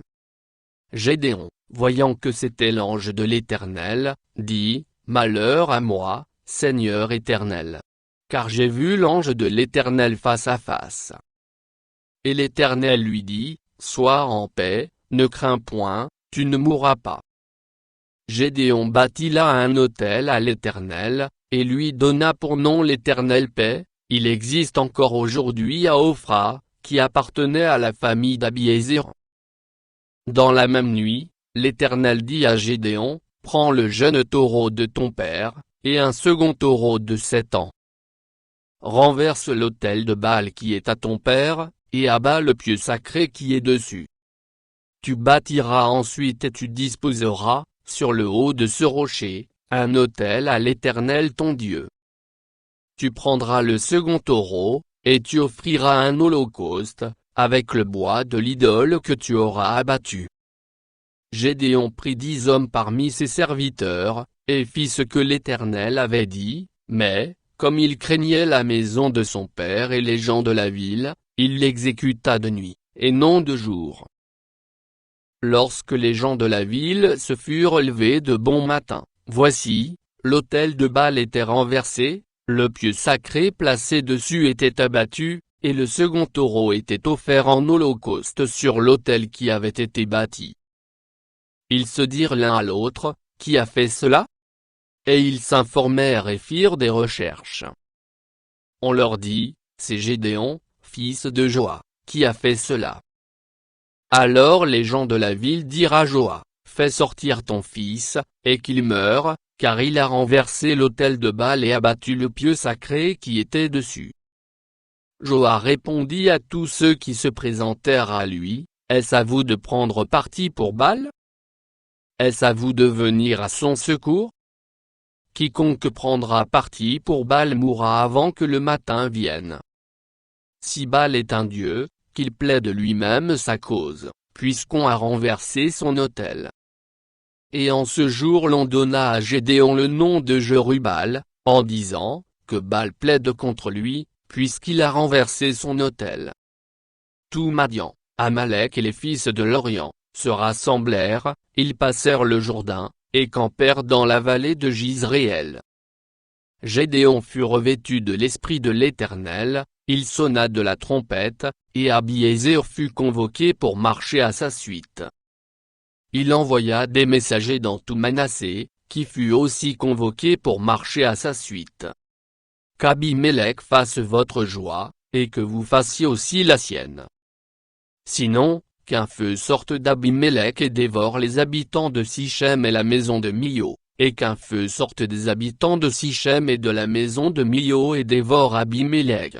Gédéon, voyant que c'était l'ange de l'Éternel, dit, malheur à moi, Seigneur Éternel. Car j'ai vu l'ange de l'Éternel face à face. Et l'Éternel lui dit, sois en paix, ne crains point, tu ne mourras pas. Gédéon bâtit là un autel à l'Éternel, et lui donna pour nom l'Éternel paix. Il existe encore aujourd'hui à Ophra, qui appartenait à la famille d'Abiézér. Dans la même nuit, l'Éternel dit à Gédéon, prends le jeune taureau de ton père, et un second taureau de 7 ans. Renverse l'autel de Baal qui est à ton père, et abat le pieu sacré qui est dessus. Tu bâtiras ensuite et tu disposeras, sur le haut de ce rocher, un autel à l'Éternel ton Dieu. Tu prendras le second taureau, et tu offriras un holocauste, avec le bois de l'idole que tu auras abattu. Gédéon prit 10 hommes parmi ses serviteurs, et fit ce que l'Éternel avait dit, mais, comme il craignait la maison de son père et les gens de la ville, il l'exécuta de nuit, et non de jour. Lorsque les gens de la ville se furent levés de bon matin, voici, l'autel de Baal était renversé, le pieu sacré placé dessus était abattu, et le second taureau était offert en holocauste sur l'autel qui avait été bâti. Ils se dirent l'un à l'autre, qui a fait cela? Et ils s'informèrent et firent des recherches. On leur dit, c'est Gédéon, fils de Joa, qui a fait cela. Alors les gens de la ville dirent à Joa, fais sortir ton fils, et qu'il meure, car il a renversé l'autel de Baal et abattu le pieu sacré qui était dessus. Joa répondit à tous ceux qui se présentèrent à lui, est-ce à vous de prendre parti pour Baal? Est-ce à vous de venir à son secours? Quiconque prendra parti pour Baal mourra avant que le matin vienne. Si Baal est un dieu, qu'il plaide lui-même sa cause, puisqu'on a renversé son autel. Et en ce jour l'on donna à Gédéon le nom de Jerubbaal, en disant, que Baal plaide contre lui, puisqu'il a renversé son autel. Tout Madian, Amalek et les fils de l'Orient, se rassemblèrent, ils passèrent le Jourdain, et campèrent dans la vallée de Jizréel. Gédéon fut revêtu de l'Esprit de l'Éternel, il sonna de la trompette, et Abiézér fut convoqué pour marcher à sa suite. Il envoya des messagers dans tout Manassé, qui fut aussi convoqué pour marcher à sa suite. Qu'Abimélec fasse votre joie, et que vous fassiez aussi la sienne. Sinon, qu'un feu sorte d'Abimélec et dévore les habitants de Sichem et la maison de Milo, et qu'un feu sorte des habitants de Sichem et de la maison de Milo et dévore Abimélec.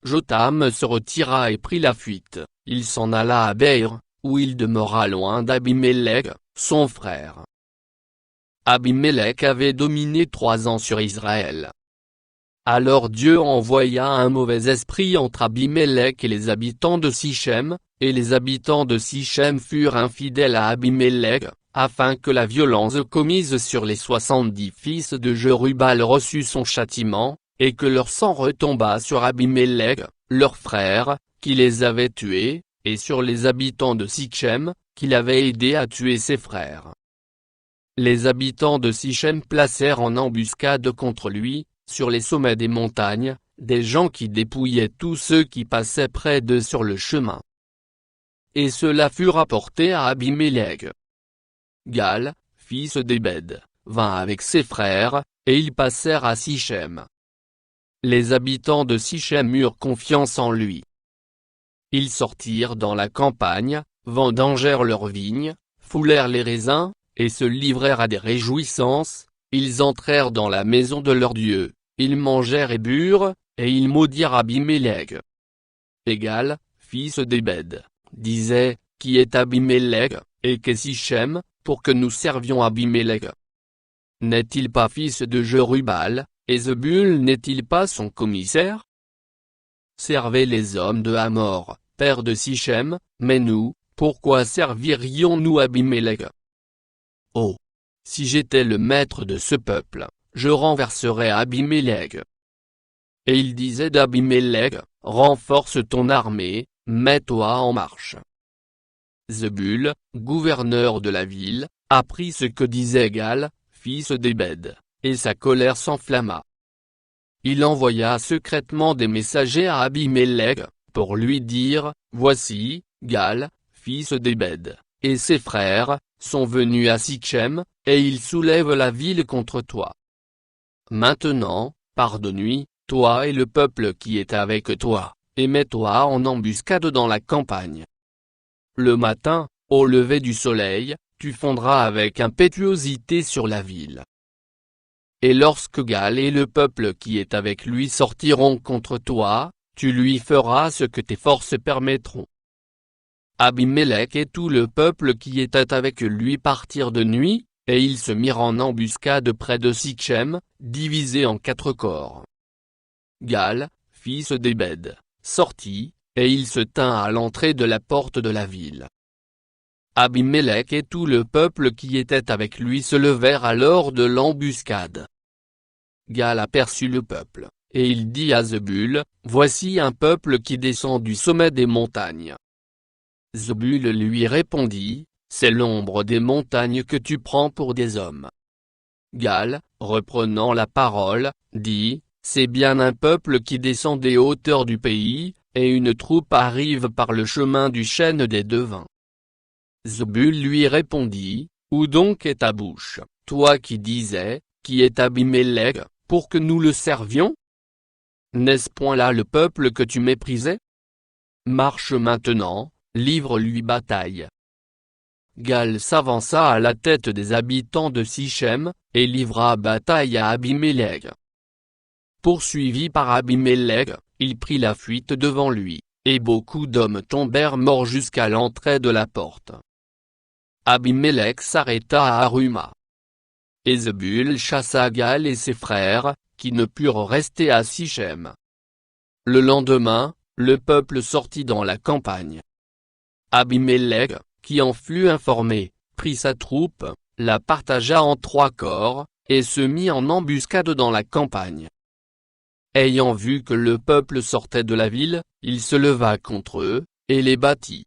Jotham se retira et prit la fuite, il s'en alla à Beïr, où il demeura loin d'Abimélec, son frère. Abimélec avait dominé 3 ans sur Israël. Alors Dieu envoya un mauvais esprit entre Abimélec et les habitants de Sichem, et les habitants de Sichem furent infidèles à Abimélec, afin que la violence commise sur les 70 fils de Jerubbaal reçût son châtiment, et que leur sang retombât sur Abimélec, leur frère, qui les avait tués, et sur les habitants de Sichem, qu'il avait aidé à tuer ses frères. Les habitants de Sichem placèrent en embuscade contre lui, sur les sommets des montagnes, des gens qui dépouillaient tous ceux qui passaient près d'eux sur le chemin. Et cela fut rapporté à Abimélec. Gal, fils d'Ébed, vint avec ses frères, et ils passèrent à Sichem. Les habitants de Sichem eurent confiance en lui. Ils sortirent dans la campagne, vendangèrent leurs vignes, foulèrent les raisins, et se livrèrent à des réjouissances, ils entrèrent dans la maison de leur Dieu, ils mangèrent et burent, et ils maudirent Abimélec. Gal, fils d'Ébed, disait, qui est Abimélec, et qu'est Sichem, pour que nous servions Abimélec. N'est-il pas fils de Jerubbaal, et Zebul n'est-il pas son commissaire? Servez les hommes de Hamor, père de Sichem, mais nous, pourquoi servirions-nous Abimélec? Oh! Si j'étais le maître de ce peuple, je renverserais Abimélec. Et il disait d'Abimélec, renforce ton armée, mets-toi en marche. Zebul, gouverneur de la ville, apprit ce que disait Gal, fils d'Ebed, et sa colère s'enflamma. Il envoya secrètement des messagers à Abimélec, pour lui dire, voici, Gal, fils d'Ebed, et ses frères, sont venus à Sichem, et ils soulèvent la ville contre toi. Maintenant, pars de nuit, toi et le peuple qui est avec toi, et mets-toi en embuscade dans la campagne. Le matin, au lever du soleil, tu fondras avec impétuosité sur la ville. Et lorsque Gal et le peuple qui est avec lui sortiront contre toi, tu lui feras ce que tes forces permettront. Abimélec et tout le peuple qui était avec lui partirent de nuit, et ils se mirent en embuscade près de Sichem, divisés en 4 corps. Gal, fils d'Ebed, sortit, et il se tint à l'entrée de la porte de la ville. Abimélec et tout le peuple qui était avec lui se levèrent alors de l'embuscade. Gal aperçut le peuple, et il dit à Zebul, voici un peuple qui descend du sommet des montagnes. Zebul lui répondit, c'est l'ombre des montagnes que tu prends pour des hommes. Gal, reprenant la parole, dit, c'est bien un peuple qui descend des hauteurs du pays, et une troupe arrive par le chemin du chêne des devins. Zebul lui répondit, où donc est ta bouche, toi qui disais, qui est Abimélec, pour que nous le servions? N'est-ce point là le peuple que tu méprisais? Marche maintenant, livre-lui bataille. Gal s'avança à la tête des habitants de Sichem, et livra bataille à Abimélec. Poursuivi par Abimélec, il prit la fuite devant lui, et beaucoup d'hommes tombèrent morts jusqu'à l'entrée de la porte. Abimélec s'arrêta à Aruma. Et Zebul chassa Gal et ses frères, qui ne purent rester à Sichem. Le lendemain, le peuple sortit dans la campagne. Abimélec, qui en fut informé, prit sa troupe, la partagea en 3 corps, et se mit en embuscade dans la campagne. Ayant vu que le peuple sortait de la ville, il se leva contre eux, et les battit.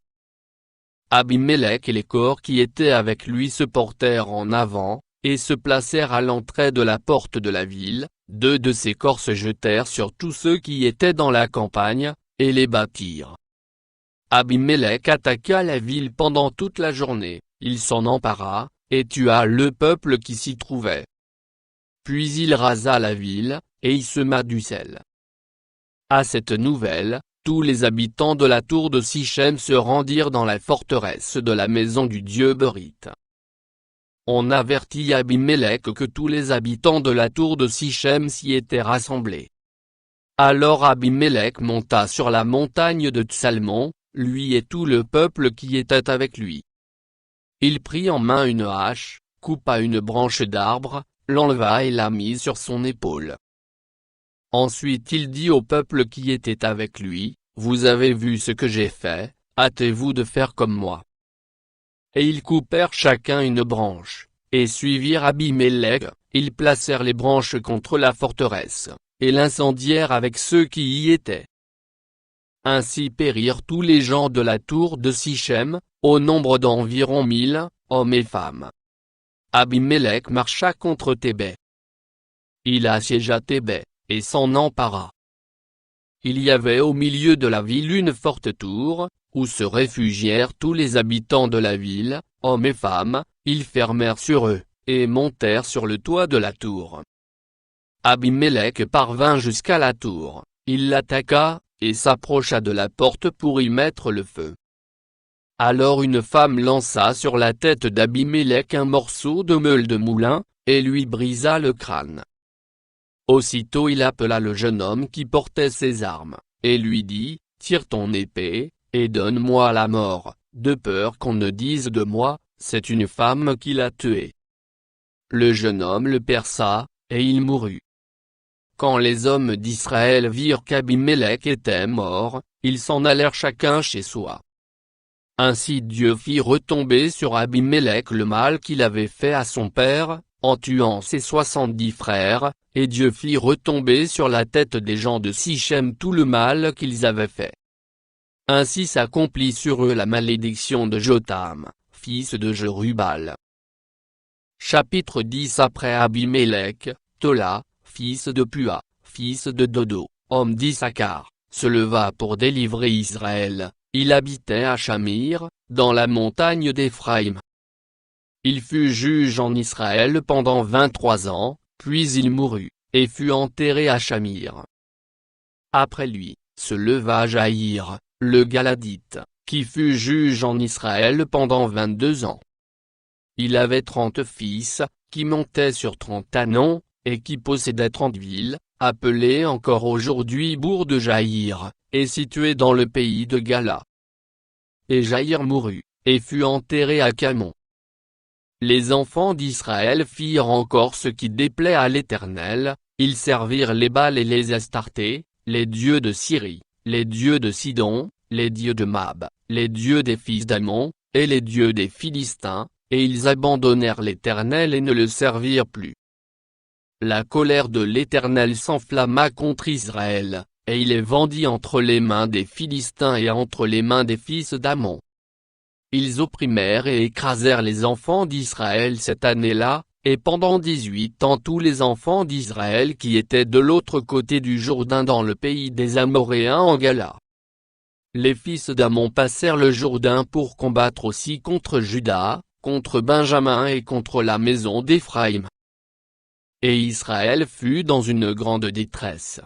Abimélec et les corps qui étaient avec lui se portèrent en avant, et se placèrent à l'entrée de la porte de la ville, 2 de ces corps se jetèrent sur tous ceux qui étaient dans la campagne, et les battirent. Abimélec attaqua la ville pendant toute la journée, il s'en empara, et tua le peuple qui s'y trouvait. Puis il rasa la ville, et y sema du sel. À cette nouvelle, tous les habitants de la tour de Sichem se rendirent dans la forteresse de la maison du dieu Bérith. On avertit Abimélec que tous les habitants de la tour de Sichem s'y étaient rassemblés. Alors Abimélec monta sur la montagne de Tsalmon, lui et tout le peuple qui était avec lui. Il prit en main une hache, coupa une branche d'arbre, l'enleva et la mit sur son épaule. Ensuite il dit au peuple qui était avec lui, vous avez vu ce que j'ai fait, hâtez-vous de faire comme moi. Et ils coupèrent chacun une branche, et suivirent Abimélec, ils placèrent les branches contre la forteresse, et l'incendièrent avec ceux qui y étaient. Ainsi périrent tous les gens de la tour de Sichem, au nombre d'environ 1000, hommes et femmes. Abimélec marcha contre Thébès. Il assiégea Thébès, et s'en empara. Il y avait au milieu de la ville une forte tour, où se réfugièrent tous les habitants de la ville, hommes et femmes, ils fermèrent sur eux, et montèrent sur le toit de la tour. Abimélec parvint jusqu'à la tour, il l'attaqua, et s'approcha de la porte pour y mettre le feu. Alors une femme lança sur la tête d'Abimélec un morceau de meule de moulin, et lui brisa le crâne. Aussitôt il appela le jeune homme qui portait ses armes, et lui dit, tire ton épée, et donne-moi la mort, de peur qu'on ne dise de moi, c'est une femme qui l'a tué. Le jeune homme le perça, et il mourut. Quand les hommes d'Israël virent qu'Abimélec était mort, ils s'en allèrent chacun chez soi. Ainsi Dieu fit retomber sur Abimélec le mal qu'il avait fait à son père, en tuant ses 70 frères, et Dieu fit retomber sur la tête des gens de Sichem tout le mal qu'ils avaient fait. Ainsi s'accomplit sur eux la malédiction de Jotham, fils de Jerubbaal. Chapitre 10. Après Abimélec, Tola, fils de Pua, fils de Dodo, homme d'Issachar, se leva pour délivrer Israël. Il habitait à Shamir, dans la montagne d'Éphraïm. Il fut juge en Israël pendant 23 ans, puis il mourut, et fut enterré à Shamir. Après lui, se leva Jaïr, le Galadite, qui fut juge en Israël pendant 22 ans. Il avait 30 fils, qui montaient sur 30 canons, et qui possédaient 30 villes, appelées encore aujourd'hui bourg de Jaïr, et situées dans le pays de Gala. Et Jaïr mourut, et fut enterré à Camon. Les enfants d'Israël firent encore ce qui déplaît à l'Éternel, ils servirent les Baals et les Astartés, les dieux de Syrie, les dieux de Sidon, les dieux de Mab, les dieux des fils d'Ammon, et les dieux des Philistins, et ils abandonnèrent l'Éternel et ne le servirent plus. La colère de l'Éternel s'enflamma contre Israël, et il les vendit entre les mains des Philistins et entre les mains des fils d'Ammon. Ils opprimèrent et écrasèrent les enfants d'Israël cette année-là, et pendant 18 ans tous les enfants d'Israël qui étaient de l'autre côté du Jourdain dans le pays des Amoréens en Gala. Les fils d'Ammon passèrent le Jourdain pour combattre aussi contre Juda, contre Benjamin et contre la maison d'Éphraïm. Et Israël fut dans une grande détresse.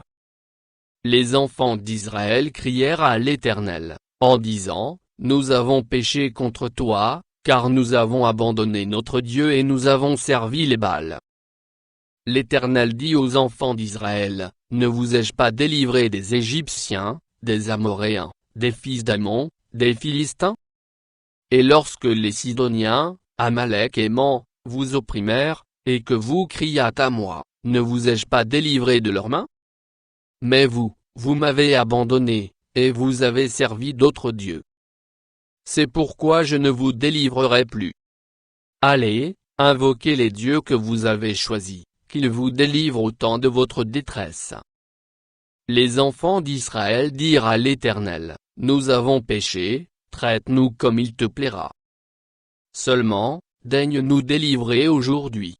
Les enfants d'Israël crièrent à l'Éternel, en disant, « Nous avons péché contre toi, car nous avons abandonné notre Dieu et nous avons servi les Baals. » L'Éternel dit aux enfants d'Israël, « Ne vous ai-je pas délivré des Égyptiens, des Amoréens, des fils d'Ammon, des Philistins? Et lorsque les Sidoniens, Amalek et Man, vous opprimèrent, et que vous criâtes à moi, ne vous ai-je pas délivré de leurs mains? Mais vous m'avez abandonné, et vous avez servi d'autres dieux. C'est pourquoi je ne vous délivrerai plus. Allez, invoquez les dieux que vous avez choisis, qu'ils vous délivrent au temps de votre détresse. » Les enfants d'Israël dirent à l'Éternel, « Nous avons péché, traite-nous comme il te plaira. Seulement, daigne nous délivrer aujourd'hui. »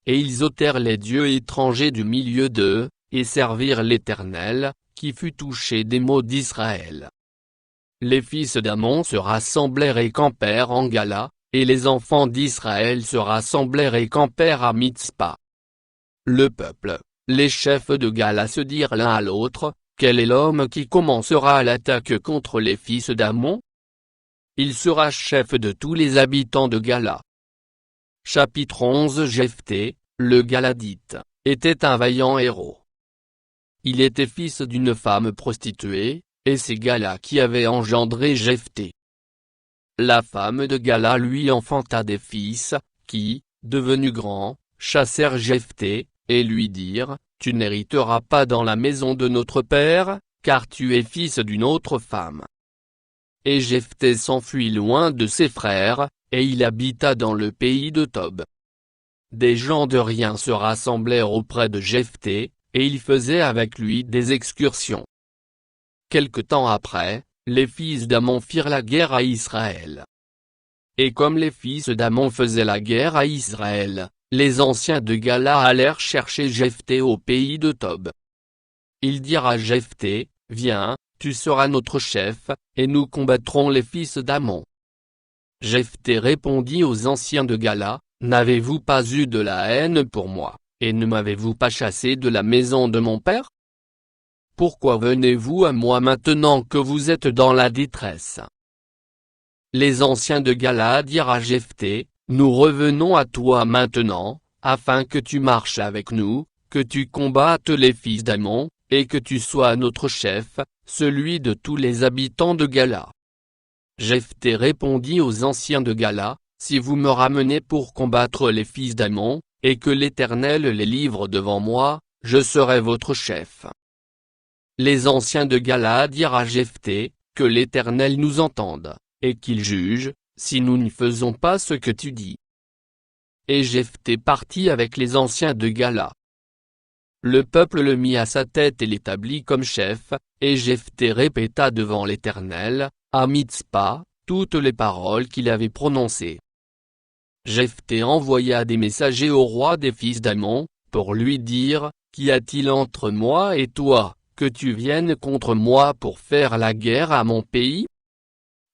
Et ils ôtèrent les dieux étrangers du milieu d'eux, et servirent l'Éternel, qui fut touché des maux d'Israël. Les fils d'Ammon se rassemblèrent et campèrent en Gala, et les enfants d'Israël se rassemblèrent et campèrent à Mitzpa. Le peuple, les chefs de Gala se dirent l'un à l'autre, « Quel est l'homme qui commencera l'attaque contre les fils d'Ammon? Il sera chef de tous les habitants de Gala. » Chapitre 11. Jephthé, le Galadite, était un vaillant héros. Il était fils d'une femme prostituée, et c'est Gala qui avait engendré Jephthé. La femme de Gala lui enfanta des fils, qui, devenus grands, chassèrent Jephthé, et lui dirent, « Tu n'hériteras pas dans la maison de notre père, car tu es fils d'une autre femme. » Et Jephthé s'enfuit loin de ses frères, et il habita dans le pays de Tob. Des gens de rien se rassemblèrent auprès de Jephthé, et ils faisaient avec lui des excursions. Quelque temps après, les fils d'Ammon firent la guerre à Israël. Et comme les fils d'Ammon faisaient la guerre à Israël, les anciens de Gala allèrent chercher Jephthé au pays de Tob. Ils dirent à Jephthé, « Viens, tu seras notre chef, et nous combattrons les fils d'Ammon. » Jephthé répondit aux anciens de Gala, « N'avez-vous pas eu de la haine pour moi, et ne m'avez-vous pas chassé de la maison de mon père? Pourquoi venez-vous à moi maintenant que vous êtes dans la détresse? » Les anciens de Gala dirent à Jephthé, « Nous revenons à toi maintenant, afin que tu marches avec nous, que tu combattes les fils d'Ammon, et que tu sois notre chef, celui de tous les habitants de Gala. » Jephthé répondit aux anciens de Gala, si vous me ramenez pour combattre les fils d'Ammon, et que l'Éternel les livre devant moi, je serai votre chef. Les anciens de Gala dirent à Jephthé, que l'Éternel nous entende, et qu'il juge, si nous ne faisons pas ce que tu dis. Et Jephthé partit avec les anciens de Gala. Le peuple le mit à sa tête et l'établit comme chef, et Jephthé répéta devant l'Éternel, à Mitzpa, toutes les paroles qu'il avait prononcées. Jephthé envoya des messagers au roi des fils d'Ammon, pour lui dire, qu'y a-t-il entre moi et toi, que tu viennes contre moi pour faire la guerre à mon pays?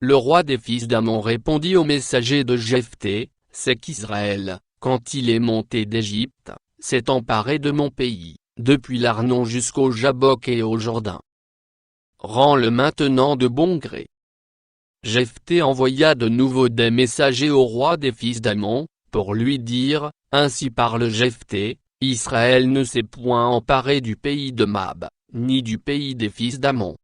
Le roi des fils d'Ammon répondit aux messagers de Jephthé, c'est qu'Israël, quand il est monté d'Égypte, s'est emparé de mon pays, depuis l'Arnon jusqu'au Jabbok et au Jourdain. Rends-le maintenant de bon gré. Jephthé envoya de nouveau des messagers au roi des fils d'Ammon, pour lui dire, ainsi parle Jephthé, Israël ne s'est point emparé du pays de Moab, ni du pays des fils d'Ammon.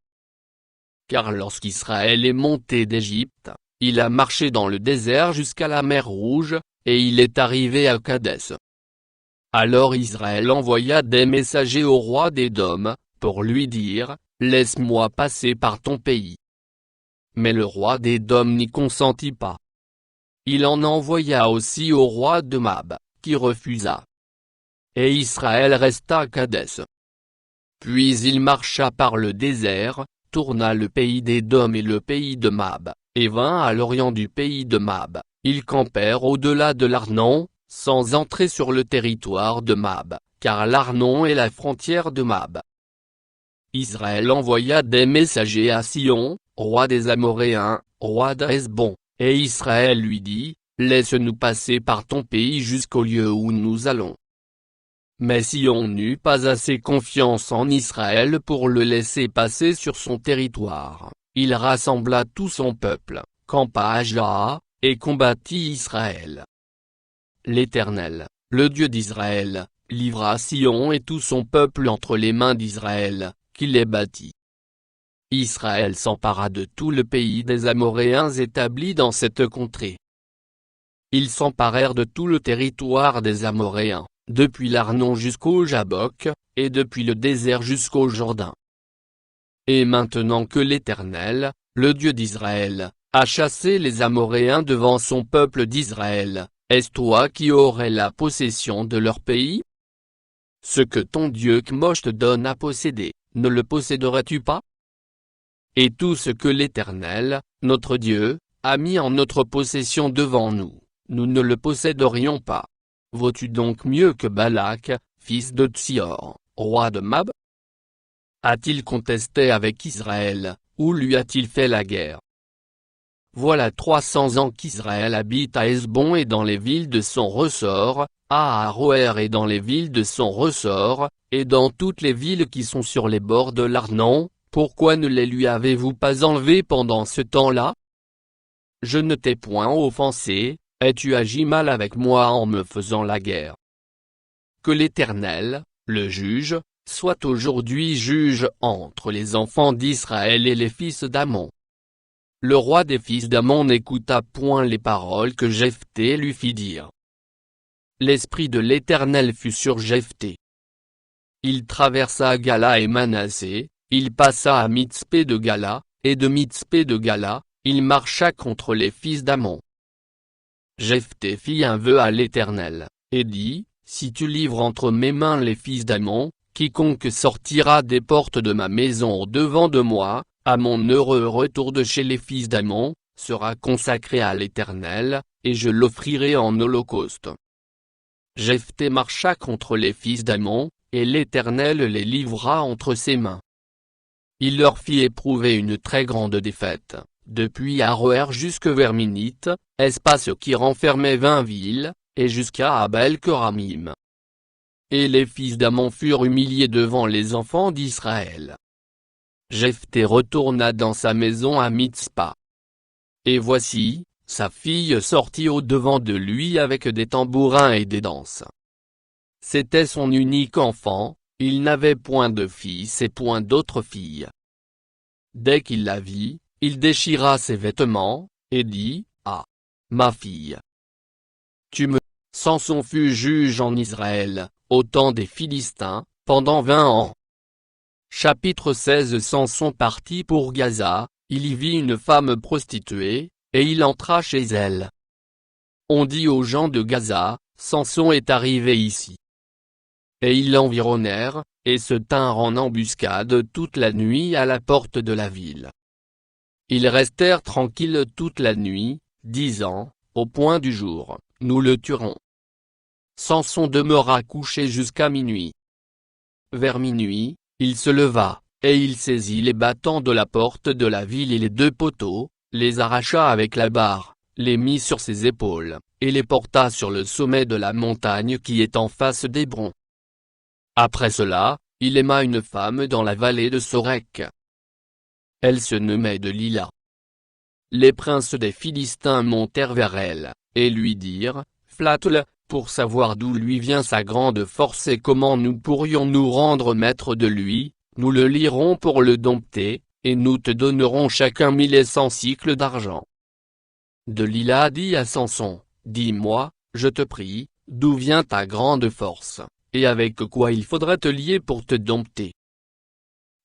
Car lorsqu'Israël est monté d'Égypte, il a marché dans le désert jusqu'à la mer Rouge, et il est arrivé à Kadès. Alors Israël envoya des messagers au roi d'Édom, pour lui dire, laisse-moi passer par ton pays. Mais le roi d'Édom n'y consentit pas. Il en envoya aussi au roi de Moab, qui refusa. Et Israël resta à Kadès. Puis il marcha par le désert, tourna le pays d'Édom et le pays de Moab, et vint à l'orient du pays de Moab. Ils campèrent au-delà de l'Arnon, sans entrer sur le territoire de Moab, car l'Arnon est la frontière de Moab. Israël envoya des messagers à Sion, roi des Amoréens, roi d'Hesbon, et Israël lui dit, laisse-nous passer par ton pays jusqu'au lieu où nous allons. Mais Sion n'eut pas assez confiance en Israël pour le laisser passer sur son territoire, il rassembla tout son peuple, campa à Jaha, et combattit Israël. L'Éternel, le Dieu d'Israël, livra Sion et tout son peuple entre les mains d'Israël, qui les battit. Israël s'empara de tout le pays des Amoréens établis dans cette contrée. Ils s'emparèrent de tout le territoire des Amoréens, depuis l'Arnon jusqu'au Jabbok, et depuis le désert jusqu'au Jourdain. Et maintenant que l'Éternel, le Dieu d'Israël, a chassé les Amoréens devant son peuple d'Israël, est-ce toi qui aurais la possession de leur pays? Ce que ton Dieu Kmosh te donne à posséder, ne le posséderas-tu pas? Et tout ce que l'Éternel, notre Dieu, a mis en notre possession devant nous, nous ne le posséderions pas. Vaux-tu donc mieux que Balak, fils de Tsior, roi de Moab? A-t-il contesté avec Israël, ou lui a-t-il fait la guerre? Voilà 300 ans qu'Israël habite à Hesbon et dans les villes de son ressort, à Aroër et dans les villes de son ressort, et dans toutes les villes qui sont sur les bords de l'Arnon. Pourquoi ne les lui avez-vous pas enlevés pendant ce temps-là? Je ne t'ai point offensé, et tu agis mal avec moi en me faisant la guerre. Que l'Éternel, le juge, soit aujourd'hui juge entre les enfants d'Israël et les fils d'Ammon. Le roi des fils d'Ammon n'écouta point les paroles que Jephthé lui fit dire. L'esprit de l'Éternel fut sur Jephthé. Il traversa Gala et Manassé, il passa à Mitzpé de Gala, et de Mitzpé de Gala, il marcha contre les fils d'Ammon. Jephthé fit un vœu à l'Éternel, et dit, si tu livres entre mes mains les fils d'Ammon, quiconque sortira des portes de ma maison au-devant de moi, à mon heureux retour de chez les fils d'Ammon, sera consacré à l'Éternel, et je l'offrirai en holocauste. Jephthé marcha contre les fils d'Ammon, et l'Éternel les livra entre ses mains. Il leur fit éprouver une très grande défaite, depuis Aroër jusque vers Minite, espace qui renfermait 20 villes, et jusqu'à Abel-Keramim. Et les fils d'Ammon furent humiliés devant les enfants d'Israël. Jephthé retourna dans sa maison à Mitzpa. Et voici, sa fille sortit au-devant de lui avec des tambourins et des danses. C'était son unique enfant, il n'avait point de fils et point d'autre fille. Dès qu'il la vit, il déchira ses vêtements, et dit, ah, ma fille, tu me... Samson fut juge en Israël, au temps des Philistins, pendant 20 ans. Chapitre 16. Samson partit pour Gaza, il y vit une femme prostituée, et il entra chez elle. On dit aux gens de Gaza, Samson est arrivé ici. Et ils l'environnèrent, et se tinrent en embuscade toute la nuit à la porte de la ville. Ils restèrent tranquilles toute la nuit, disant, au point du jour, nous le tuerons. Samson demeura couché jusqu'à minuit. Vers minuit, il se leva, et il saisit les battants de la porte de la ville et les 2 poteaux, les arracha avec la barre, les mit sur ses épaules, et les porta sur le sommet de la montagne qui est en face d'Hébron. Après cela, il aima une femme dans la vallée de Sorek. Elle se nommait Delila. Les princes des Philistins montèrent vers elle, et lui dirent, flatte-le, pour savoir d'où lui vient sa grande force et comment nous pourrions nous rendre maîtres de lui, nous le lierons pour le dompter, et nous te donnerons chacun 1100 cycles d'argent. Delila dit à Samson, dis-moi, je te prie, d'où vient ta grande force, et avec quoi il faudrait te lier pour te dompter.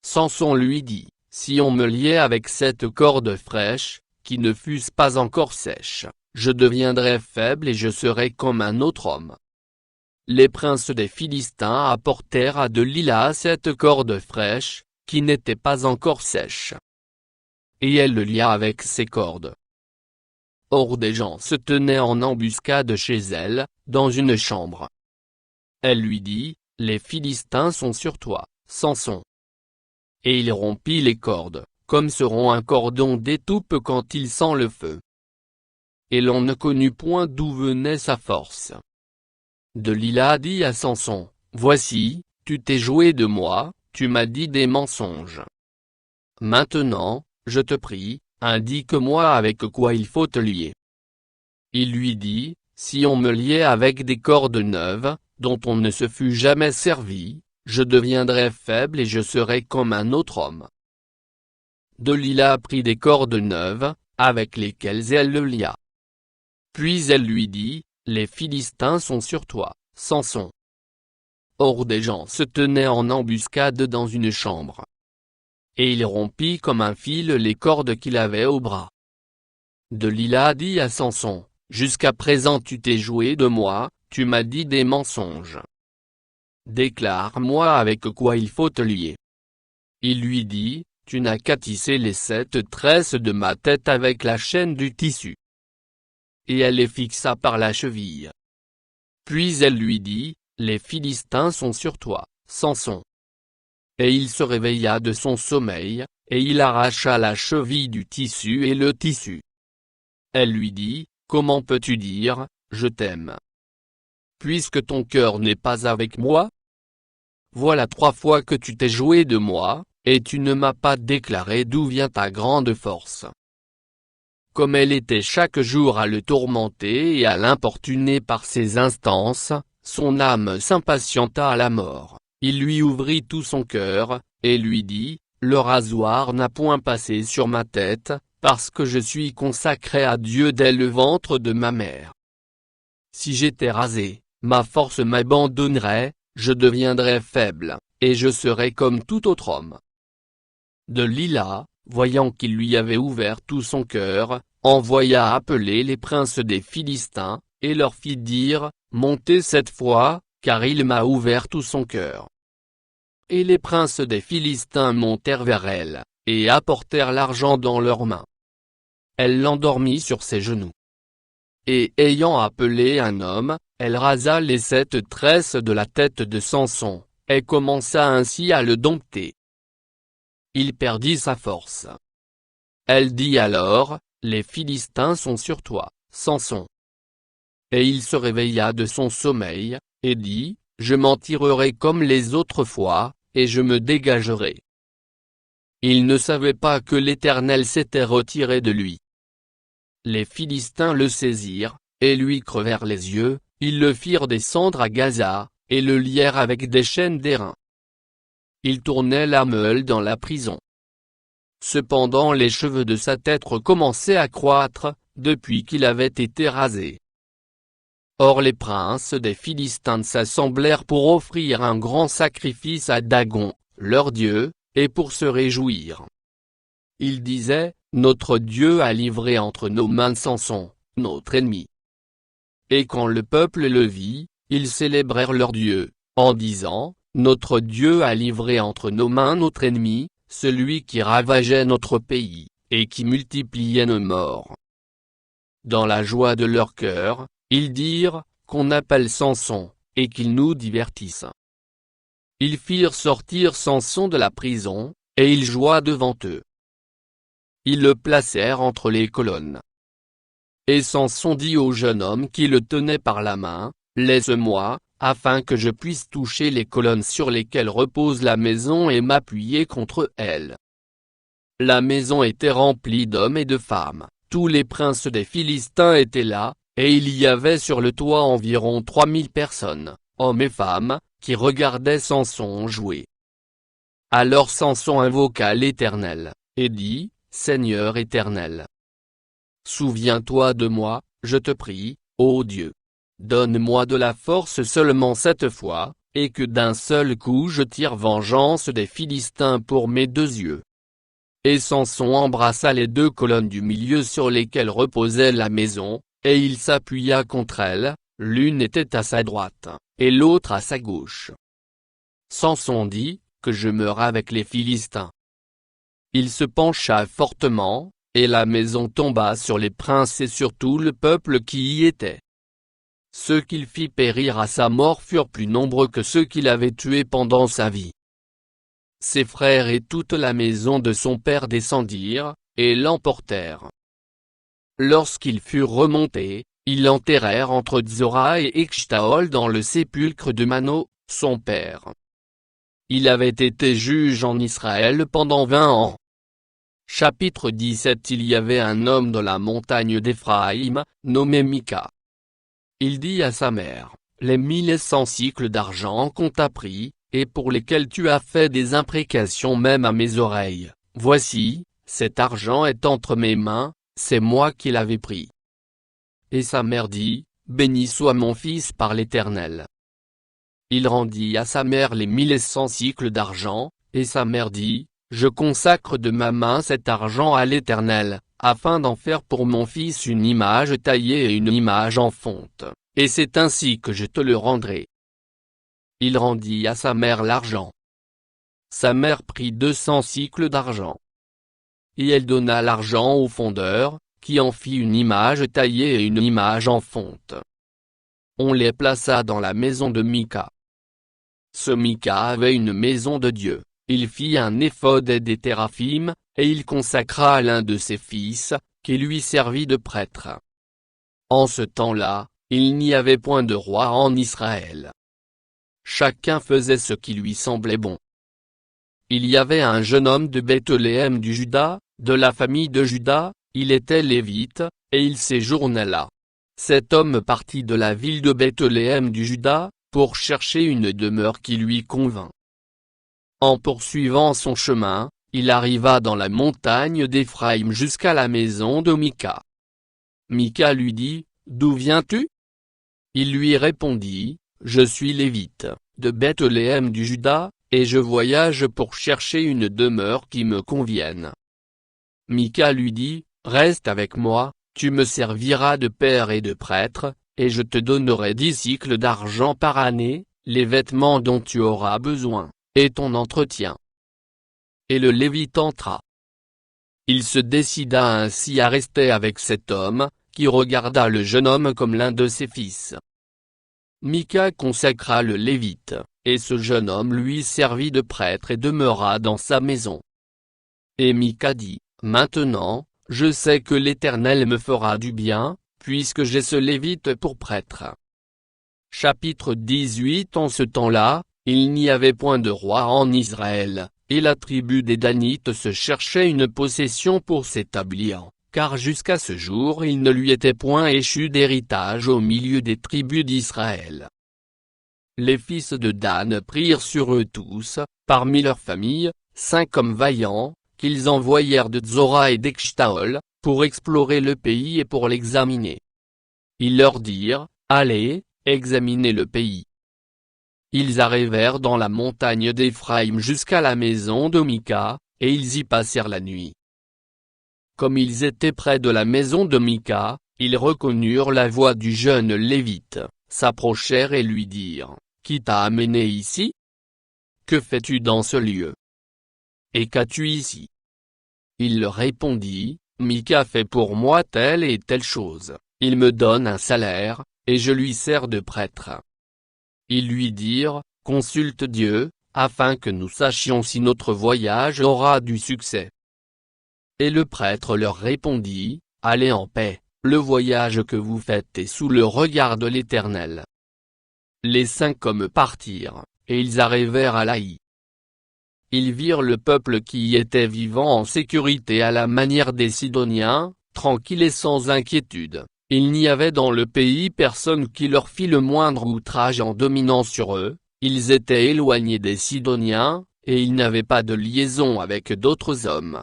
Samson lui dit, si on me liait avec cette corde fraîche, qui ne fût pas encore sèche, je deviendrais faible et je serais comme un autre homme. Les princes des Philistins apportèrent à Delila cette corde fraîche, qui n'était pas encore sèche. Et elle le lia avec ses cordes. Or des gens se tenaient en embuscade chez elle, dans une chambre. Elle lui dit, les Philistins sont sur toi, Samson. Et il rompit les cordes, comme se rompt un cordon d'étoupe quand il sent le feu. Et l'on ne connut point d'où venait sa force. Delila dit à Samson, voici, tu t'es joué de moi, tu m'as dit des mensonges. Maintenant, je te prie, indique-moi avec quoi il faut te lier. Il lui dit, si on me liait avec des cordes neuves, dont on ne se fût jamais servi, je deviendrais faible et je serais comme un autre homme. Delila prit des cordes neuves, avec lesquelles elle le lia. Puis elle lui dit, les Philistins sont sur toi, Samson. Or des gens se tenaient en embuscade dans une chambre. Et il rompit comme un fil les cordes qu'il avait au bras. Delila dit à Samson, jusqu'à présent tu t'es joué de moi, tu m'as dit des mensonges. Déclare-moi avec quoi il faut te lier. Il lui dit, tu n'as qu'à tisser les 7 tresses de ma tête avec la chaîne du tissu. Et elle les fixa par la cheville. Puis elle lui dit, les Philistins sont sur toi, Samson. Et il se réveilla de son sommeil, et il arracha la cheville du tissu et le tissu. Elle lui dit, comment peux-tu dire, je t'aime, puisque ton cœur n'est pas avec moi? Voilà 3 fois que tu t'es joué de moi, et tu ne m'as pas déclaré d'où vient ta grande force. Comme elle était chaque jour à le tourmenter et à l'importuner par ses instances, son âme s'impatienta à la mort. Il lui ouvrit tout son cœur, et lui dit, le rasoir n'a point passé sur ma tête, parce que je suis consacré à Dieu dès le ventre de ma mère. Si j'étais rasé, ma force m'abandonnerait, je deviendrais faible, et je serais comme tout autre homme. Delila, voyant qu'il lui avait ouvert tout son cœur, envoya appeler les princes des Philistins, et leur fit dire, montez cette fois, car il m'a ouvert tout son cœur. Et les princes des Philistins montèrent vers elle, et apportèrent l'argent dans leurs mains. Elle l'endormit sur ses genoux. Et ayant appelé un homme, elle rasa les 7 tresses de la tête de Samson, et commença ainsi à le dompter. Il perdit sa force. Elle dit alors, les Philistins sont sur toi, Samson. Et il se réveilla de son sommeil, et dit, je m'en tirerai comme les autres fois, et je me dégagerai. Il ne savait pas que l'Éternel s'était retiré de lui. Les Philistins le saisirent, et lui crevèrent les yeux, ils le firent descendre à Gaza, et le lièrent avec des chaînes d'airain. Il tournait la meule dans la prison. cependant les cheveux de sa tête recommençaient à croître, depuis qu'il avait été rasé. Or les princes des Philistins s'assemblèrent pour offrir un grand sacrifice à Dagon, leur dieu, et pour se réjouir. Ils disaient, notre Dieu a livré entre nos mains Samson, notre ennemi. Et quand le peuple le vit, ils célébrèrent leur Dieu, en disant, notre Dieu a livré entre nos mains notre ennemi, celui qui ravageait notre pays, et qui multipliait nos morts. Dans la joie de leur cœur, ils dirent, qu'on appelle Samson, et qu'il nous divertisse. Ils firent sortir Samson de la prison, et il joua devant eux. Ils le placèrent entre les colonnes. Et Samson dit au jeune homme qui le tenait par la main, laisse-moi, afin que je puisse toucher les colonnes sur lesquelles repose la maison et m'appuyer contre elles. La maison était remplie d'hommes et de femmes, tous les princes des Philistins étaient là, et il y avait sur le toit environ 3000 personnes, hommes et femmes, qui regardaient Samson jouer. Alors Samson invoqua l'Éternel, et dit, Seigneur éternel, souviens-toi de moi, je te prie, ô Dieu. Donne-moi de la force seulement cette fois, et que d'un seul coup je tire vengeance des Philistins pour mes 2 yeux. Et Samson embrassa les 2 colonnes du milieu sur lesquelles reposait la maison, et il s'appuya contre elles, l'une était à sa droite, et l'autre à sa gauche. Samson dit, que je meure avec les Philistins. Il se pencha fortement, et la maison tomba sur les princes et sur tout le peuple qui y était. Ceux qu'il fit périr à sa mort furent plus nombreux que ceux qu'il avait tués pendant sa vie. Ses frères et toute la maison de son père descendirent, et l'emportèrent. Lorsqu'ils furent remontés, ils l'enterrèrent entre Tzora et Eshtaol dans le sépulcre de Mano, son père. Il avait été juge en Israël pendant 20 ans. Chapitre 17. Il y avait un homme dans la montagne d'Éphraïm, nommé Mika. Il dit à sa mère, les 1100 cycles d'argent qu'on t'a pris, et pour lesquels tu as fait des imprécations même à mes oreilles, voici, cet argent est entre mes mains, c'est moi qui l'avais pris. Et sa mère dit, béni soit mon fils par l'Éternel. Il rendit à sa mère les 1100 cycles d'argent, et sa mère dit, je consacre de ma main cet argent à l'Éternel, afin d'en faire pour mon fils une image taillée et une image en fonte, et c'est ainsi que je te le rendrai. Il rendit à sa mère l'argent. Sa mère prit 200 cycles d'argent. Et elle donna l'argent au fondeur, qui en fit une image taillée et une image en fonte. On les plaça dans la maison de Mika. Ce Mika avait une maison de Dieu, il fit un éphod et des téraphim, et il consacra l'un de ses fils, qui lui servit de prêtre. En ce temps-là, il n'y avait point de roi en Israël. Chacun faisait ce qui lui semblait bon. Il y avait un jeune homme de Bethléem du Juda, de la famille de Juda, il était lévite, et il séjournait là. Cet homme partit de la ville de Bethléem du Juda, pour chercher une demeure qui lui convint. En poursuivant son chemin, il arriva dans la montagne d'Éphraïm jusqu'à la maison de Mika. Mika lui dit, d'où viens-tu? Il lui répondit, je suis lévite, de Bethléem du Juda, et je voyage pour chercher une demeure qui me convienne. Mika lui dit, reste avec moi, tu me serviras de père et de prêtre, et je te donnerai 10 cycles d'argent par année, les vêtements dont tu auras besoin, et ton entretien. Et le Lévite entra. Il se décida ainsi à rester avec cet homme, qui regarda le jeune homme comme l'un de ses fils. Mika consacra le Lévite, et ce jeune homme lui servit de prêtre et demeura dans sa maison. Et Mika dit, maintenant, je sais que l'Éternel me fera du bien, puisque j'ai ce Lévite pour prêtre. Chapitre 18. En ce temps-là, il n'y avait point de roi en Israël, et la tribu des Danites se cherchait une possession pour s'établir, car jusqu'à ce jour il ne lui était point échu d'héritage au milieu des tribus d'Israël. Les fils de Dan prirent sur eux tous, parmi leurs familles, 5 hommes vaillants, qu'ils envoyèrent de Tzora et d'Eshtaol, pour explorer le pays et pour l'examiner. Ils leur dirent, allez, examinez le pays. Ils arrivèrent dans la montagne d'Éphraïm jusqu'à la maison de Mika, et ils y passèrent la nuit. Comme ils étaient près de la maison de Mika, ils reconnurent la voix du jeune Lévite, s'approchèrent et lui dirent, qui t'a amené ici? Que fais-tu dans ce lieu? Et qu'as-tu ici? Il leur répondit, Mika fait pour moi telle et telle chose, il me donne un salaire, et je lui sers de prêtre. Ils lui dirent, consulte Dieu, afin que nous sachions si notre voyage aura du succès. Et le prêtre leur répondit, allez en paix, le voyage que vous faites est sous le regard de l'Éternel. Les 5 hommes partirent, et ils arrivèrent à Laï. Ils virent le peuple qui y était vivant en sécurité à la manière des Sidoniens, tranquille et sans inquiétude. Il n'y avait dans le pays personne qui leur fit le moindre outrage en dominant sur eux, ils étaient éloignés des Sidoniens, et ils n'avaient pas de liaison avec d'autres hommes.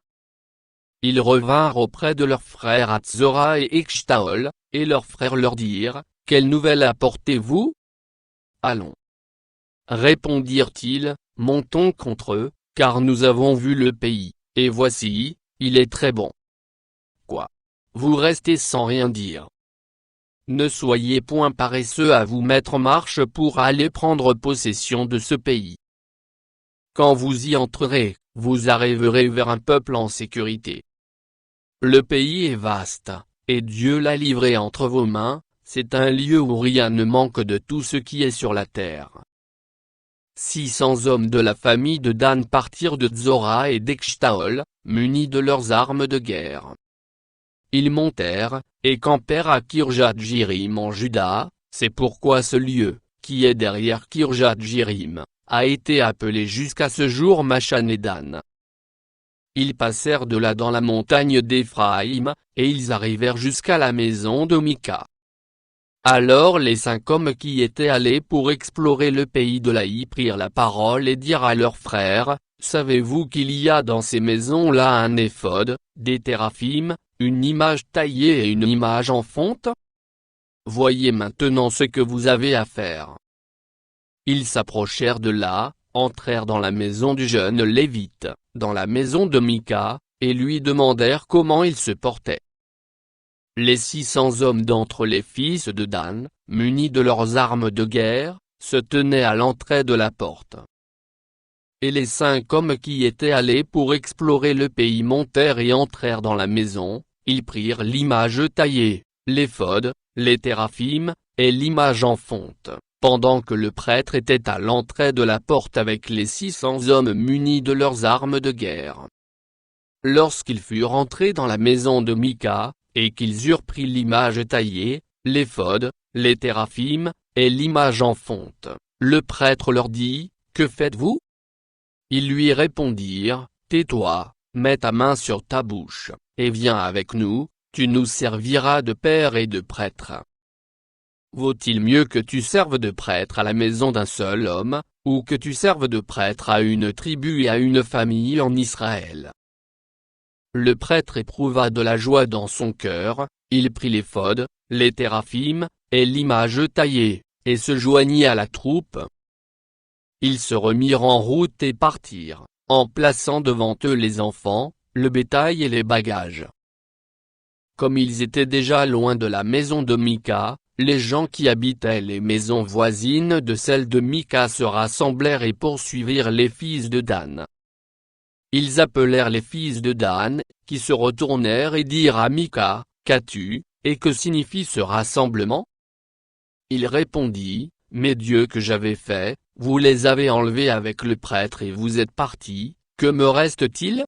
Ils revinrent auprès de leurs frères à Tzora et Eshtaol, et leurs frères leur dirent, quelle nouvelle apportez-vous? Allons. Répondirent-ils, montons contre eux, car nous avons vu le pays, et voici, il est très bon. Quoi? Vous restez sans rien dire? Ne soyez point paresseux à vous mettre en marche pour aller prendre possession de ce pays. Quand vous y entrerez, vous arriverez vers un peuple en sécurité. Le pays est vaste, et Dieu l'a livré entre vos mains, c'est un lieu où rien ne manque de tout ce qui est sur la terre. 600 hommes de la famille de Dan partirent de Tzora et d'Eshtaol, munis de leurs armes de guerre. Ils montèrent, et campèrent à Kirjath-Jéarim en Juda, c'est pourquoi ce lieu, qui est derrière Kirjath-Jéarim, a été appelé jusqu'à ce jour Machanédan. Ils passèrent de là dans la montagne d'Éphraïm, et ils arrivèrent jusqu'à la maison de Mika. Alors les 5 hommes qui étaient allés pour explorer le pays de Laï prirent la parole et dirent à leurs frères, savez-vous qu'il y a dans ces maisons-là un éphod, des téraphim, une image taillée et une image en fonte? Voyez maintenant ce que vous avez à faire. Ils s'approchèrent de là, entrèrent dans la maison du jeune Lévite, dans la maison de Mika, et lui demandèrent comment il se portait. Les 600 hommes d'entre les fils de Dan, munis de leurs armes de guerre, se tenaient à l'entrée de la porte. Et les 5 hommes qui étaient allés pour explorer le pays montèrent et entrèrent dans la maison, ils prirent l'image taillée, l'éphod, les téraphim, et l'image en fonte, pendant que le prêtre était à l'entrée de la porte avec les 600 hommes munis de leurs armes de guerre. Lorsqu'ils furent entrés dans la maison de Mika, et qu'ils eurent pris l'image taillée, l'éphod, les téraphim, et l'image en fonte, le prêtre leur dit, que faites-vous? Ils lui répondirent, tais-toi, mets ta main sur ta bouche, et viens avec nous, tu nous serviras de père et de prêtre. Vaut-il mieux que tu serves de prêtre à la maison d'un seul homme, ou que tu serves de prêtre à une tribu et à une famille en Israël? Le prêtre éprouva de la joie dans son cœur, il prit l'éphod, les téraphim, et l'image taillée, et se joignit à la troupe. Ils se remirent en route et partirent, en plaçant devant eux les enfants, le bétail et les bagages. Comme ils étaient déjà loin de la maison de Mika, les gens qui habitaient les maisons voisines de celle de Mika se rassemblèrent et poursuivirent les fils de Dan. Ils appelèrent les fils de Dan, qui se retournèrent et dirent à Mika, qu'as-tu, et que signifie ce rassemblement? Il répondit, mes dieux que j'avais faits, vous les avez enlevés avec le prêtre et vous êtes partis, que me reste-t-il?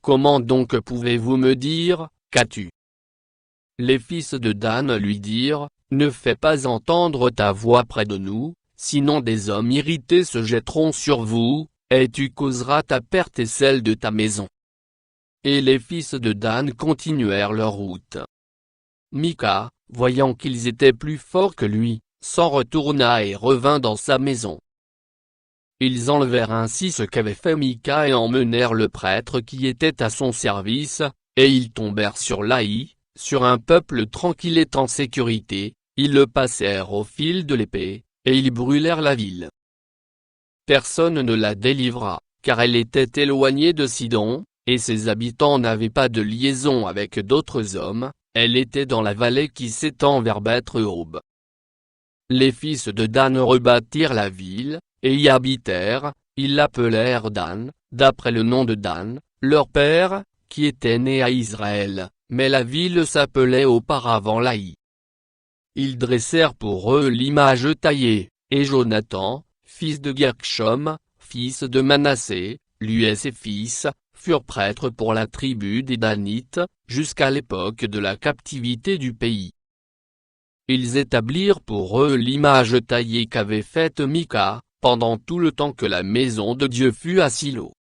Comment donc pouvez-vous me dire, qu'as-tu? Les fils de Dan lui dirent, ne fais pas entendre ta voix près de nous, sinon des hommes irrités se jetteront sur vous, et tu causeras ta perte et celle de ta maison. Et les fils de Dan continuèrent leur route. Mika, voyant qu'ils étaient plus forts que lui, s'en retourna et revint dans sa maison. Ils enlevèrent ainsi ce qu'avait fait Mika et emmenèrent le prêtre qui était à son service, et ils tombèrent sur l'Aï, sur un peuple tranquille et en sécurité, ils le passèrent au fil de l'épée, et ils brûlèrent la ville. Personne ne la délivra, car elle était éloignée de Sidon, et ses habitants n'avaient pas de liaison avec d'autres hommes, elle était dans la vallée qui s'étend vers Beth-Rehob. Les fils de Dan rebâtirent la ville, et y habitèrent, ils l'appelèrent Dan, d'après le nom de Dan, leur père, qui était né à Israël, mais la ville s'appelait auparavant Laï. Ils dressèrent pour eux l'image taillée, et Jonathan, fils de Gershom, fils de Manassé, lui et ses fils, furent prêtres pour la tribu des Danites, jusqu'à l'époque de la captivité du pays. Ils établirent pour eux l'image taillée qu'avait faite Mika, pendant tout le temps que la maison de Dieu fut à Silo.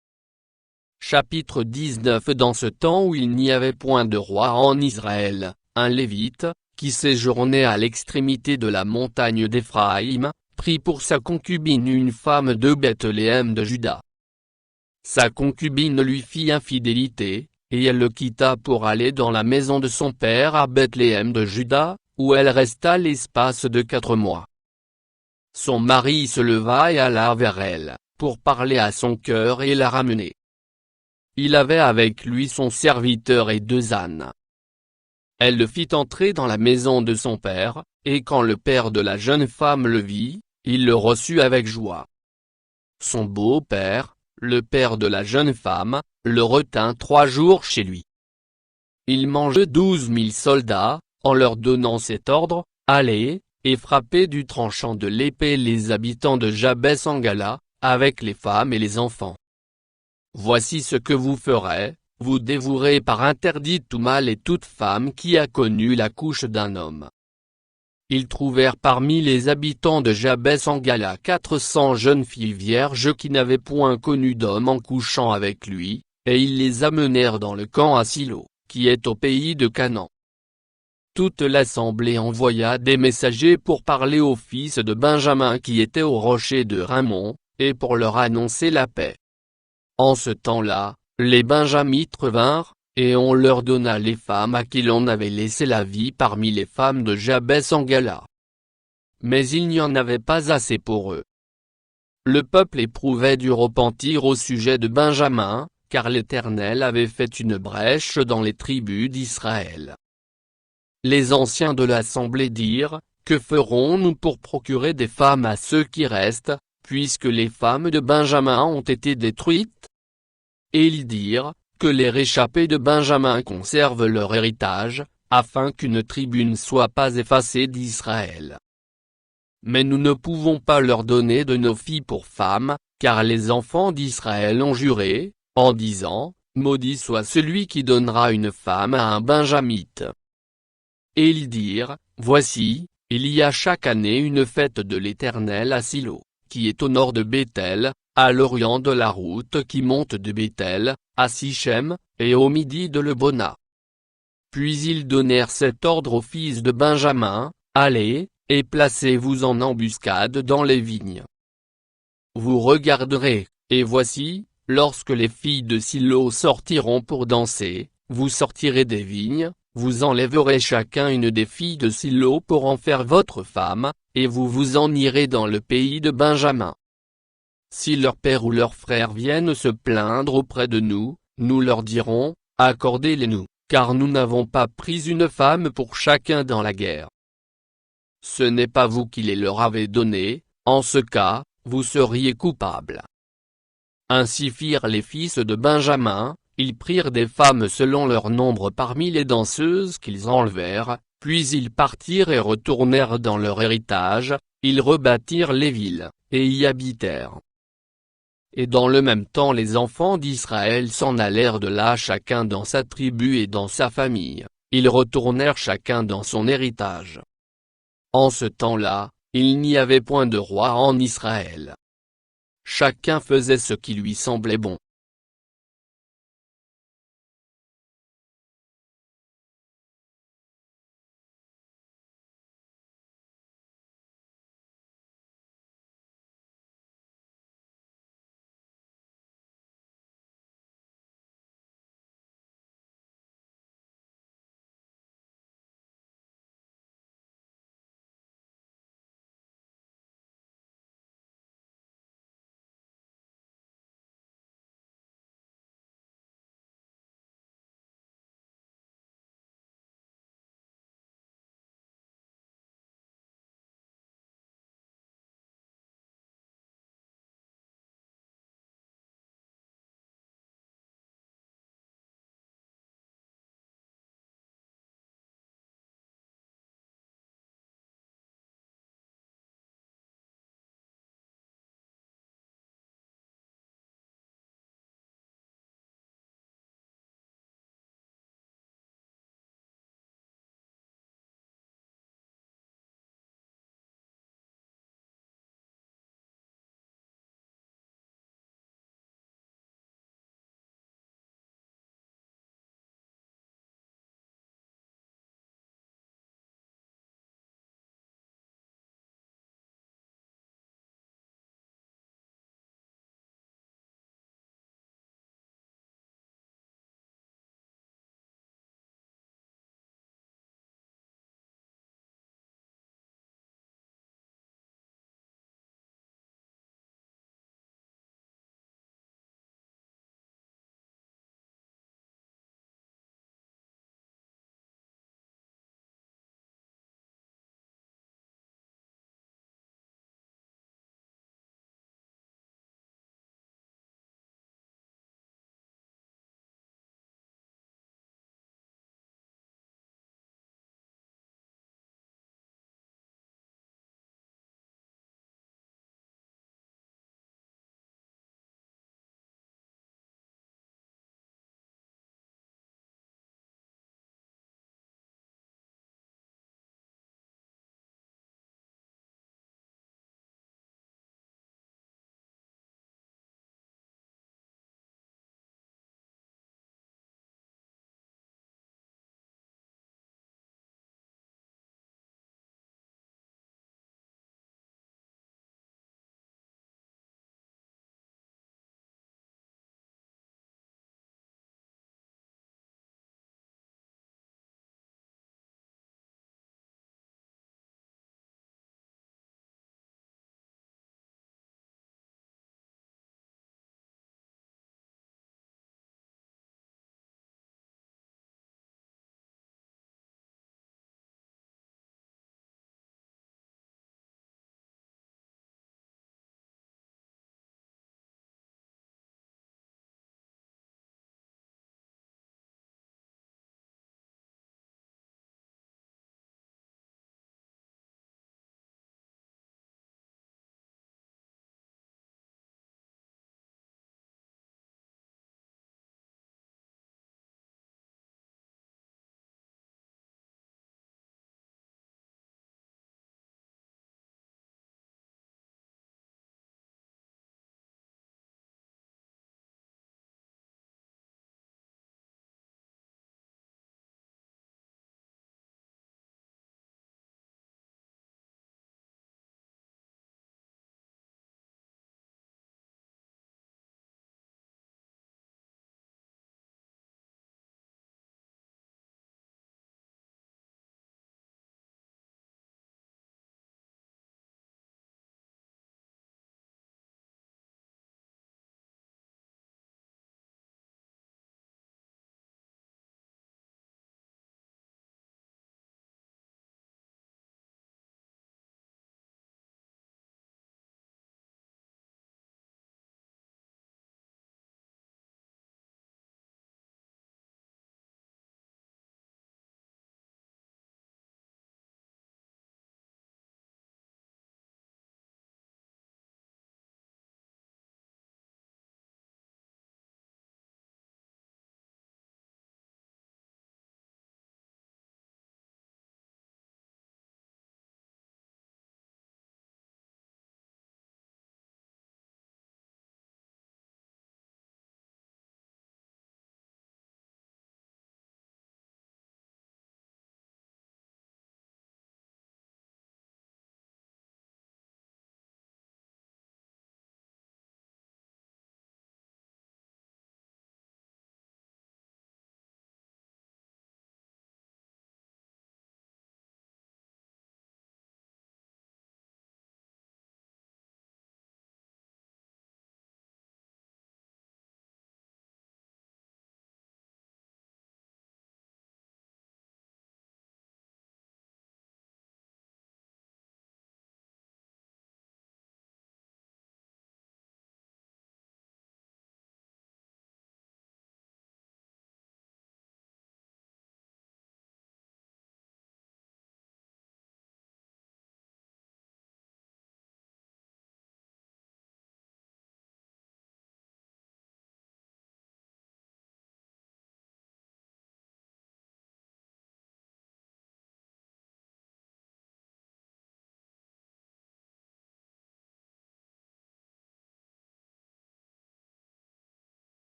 Chapitre 19. Dans ce temps où il n'y avait point de roi en Israël, un Lévite, qui séjournait à l'extrémité de la montagne d'Éphraïm, prit pour sa concubine une femme de Bethléem de Juda. Sa concubine lui fit infidélité, et elle le quitta pour aller dans la maison de son père à Bethléem de Juda, où elle resta l'espace de 4 mois. Son mari se leva et alla vers elle, pour parler à son cœur et la ramener. Il avait avec lui son serviteur et 2 ânes. Elle le fit entrer dans la maison de son père, et quand le père de la jeune femme le vit, il le reçut avec joie. Son beau-père, le père de la jeune femme, le retint 3 jours chez lui. Il mangea 12 000 soldats, en leur donnant cet ordre, allez, et frappez du tranchant de l'épée les habitants de Jabès en Gala, avec les femmes et les enfants. Voici ce que vous ferez, vous dévouerez par interdit tout mâle et toute femme qui a connu la couche d'un homme. Ils trouvèrent parmi les habitants de Jabès en Gala 400 jeunes filles vierges qui n'avaient point connu d'homme en couchant avec lui, et ils les amenèrent dans le camp à Silo, qui est au pays de Canaan. Toute l'assemblée envoya des messagers pour parler aux fils de Benjamin qui étaient au rocher de Rimmon, et pour leur annoncer la paix. En ce temps-là, les Benjamites revinrent, et on leur donna les femmes à qui l'on avait laissé la vie parmi les femmes de Jabès en Gala. Mais il n'y en avait pas assez pour eux. Le peuple éprouvait du repentir au sujet de Benjamin, car l'Éternel avait fait une brèche dans les tribus d'Israël. Les anciens de l'assemblée dirent, que ferons-nous pour procurer des femmes à ceux qui restent, puisque les femmes de Benjamin ont été détruites? Et ils dirent, que les réchappés de Benjamin conservent leur héritage, afin qu'une tribu ne soit pas effacée d'Israël. Mais nous ne pouvons pas leur donner de nos filles pour femmes, car les enfants d'Israël ont juré, en disant, maudit soit celui qui donnera une femme à un Benjamite. Et ils dirent, voici, il y a chaque année une fête de l'Éternel à Silo, qui est au nord de Béthel, à l'orient de la route qui monte de Béthel, à Sichem, et au midi de Lebona. Puis ils donnèrent cet ordre aux fils de Benjamin, allez, et placez-vous en embuscade dans les vignes. Vous regarderez, et voici, lorsque les filles de Silo sortiront pour danser, vous sortirez des vignes, vous enlèverez chacun une des filles de Silo pour en faire votre femme, et vous vous en irez dans le pays de Benjamin. Si leur père ou leur frère viennent se plaindre auprès de nous, nous leur dirons, accordez-les-nous, car nous n'avons pas pris une femme pour chacun dans la guerre. Ce n'est pas vous qui les leur avez donnés, en ce cas, vous seriez coupables. Ainsi firent les fils de Benjamin, ils prirent des femmes selon leur nombre parmi les danseuses qu'ils enlevèrent, puis ils partirent et retournèrent dans leur héritage, ils rebâtirent les villes, et y habitèrent. Et dans le même temps les enfants d'Israël s'en allèrent de là chacun dans sa tribu et dans sa famille, ils retournèrent chacun dans son héritage. En ce temps-là, il n'y avait point de roi en Israël. Chacun faisait ce qui lui semblait bon.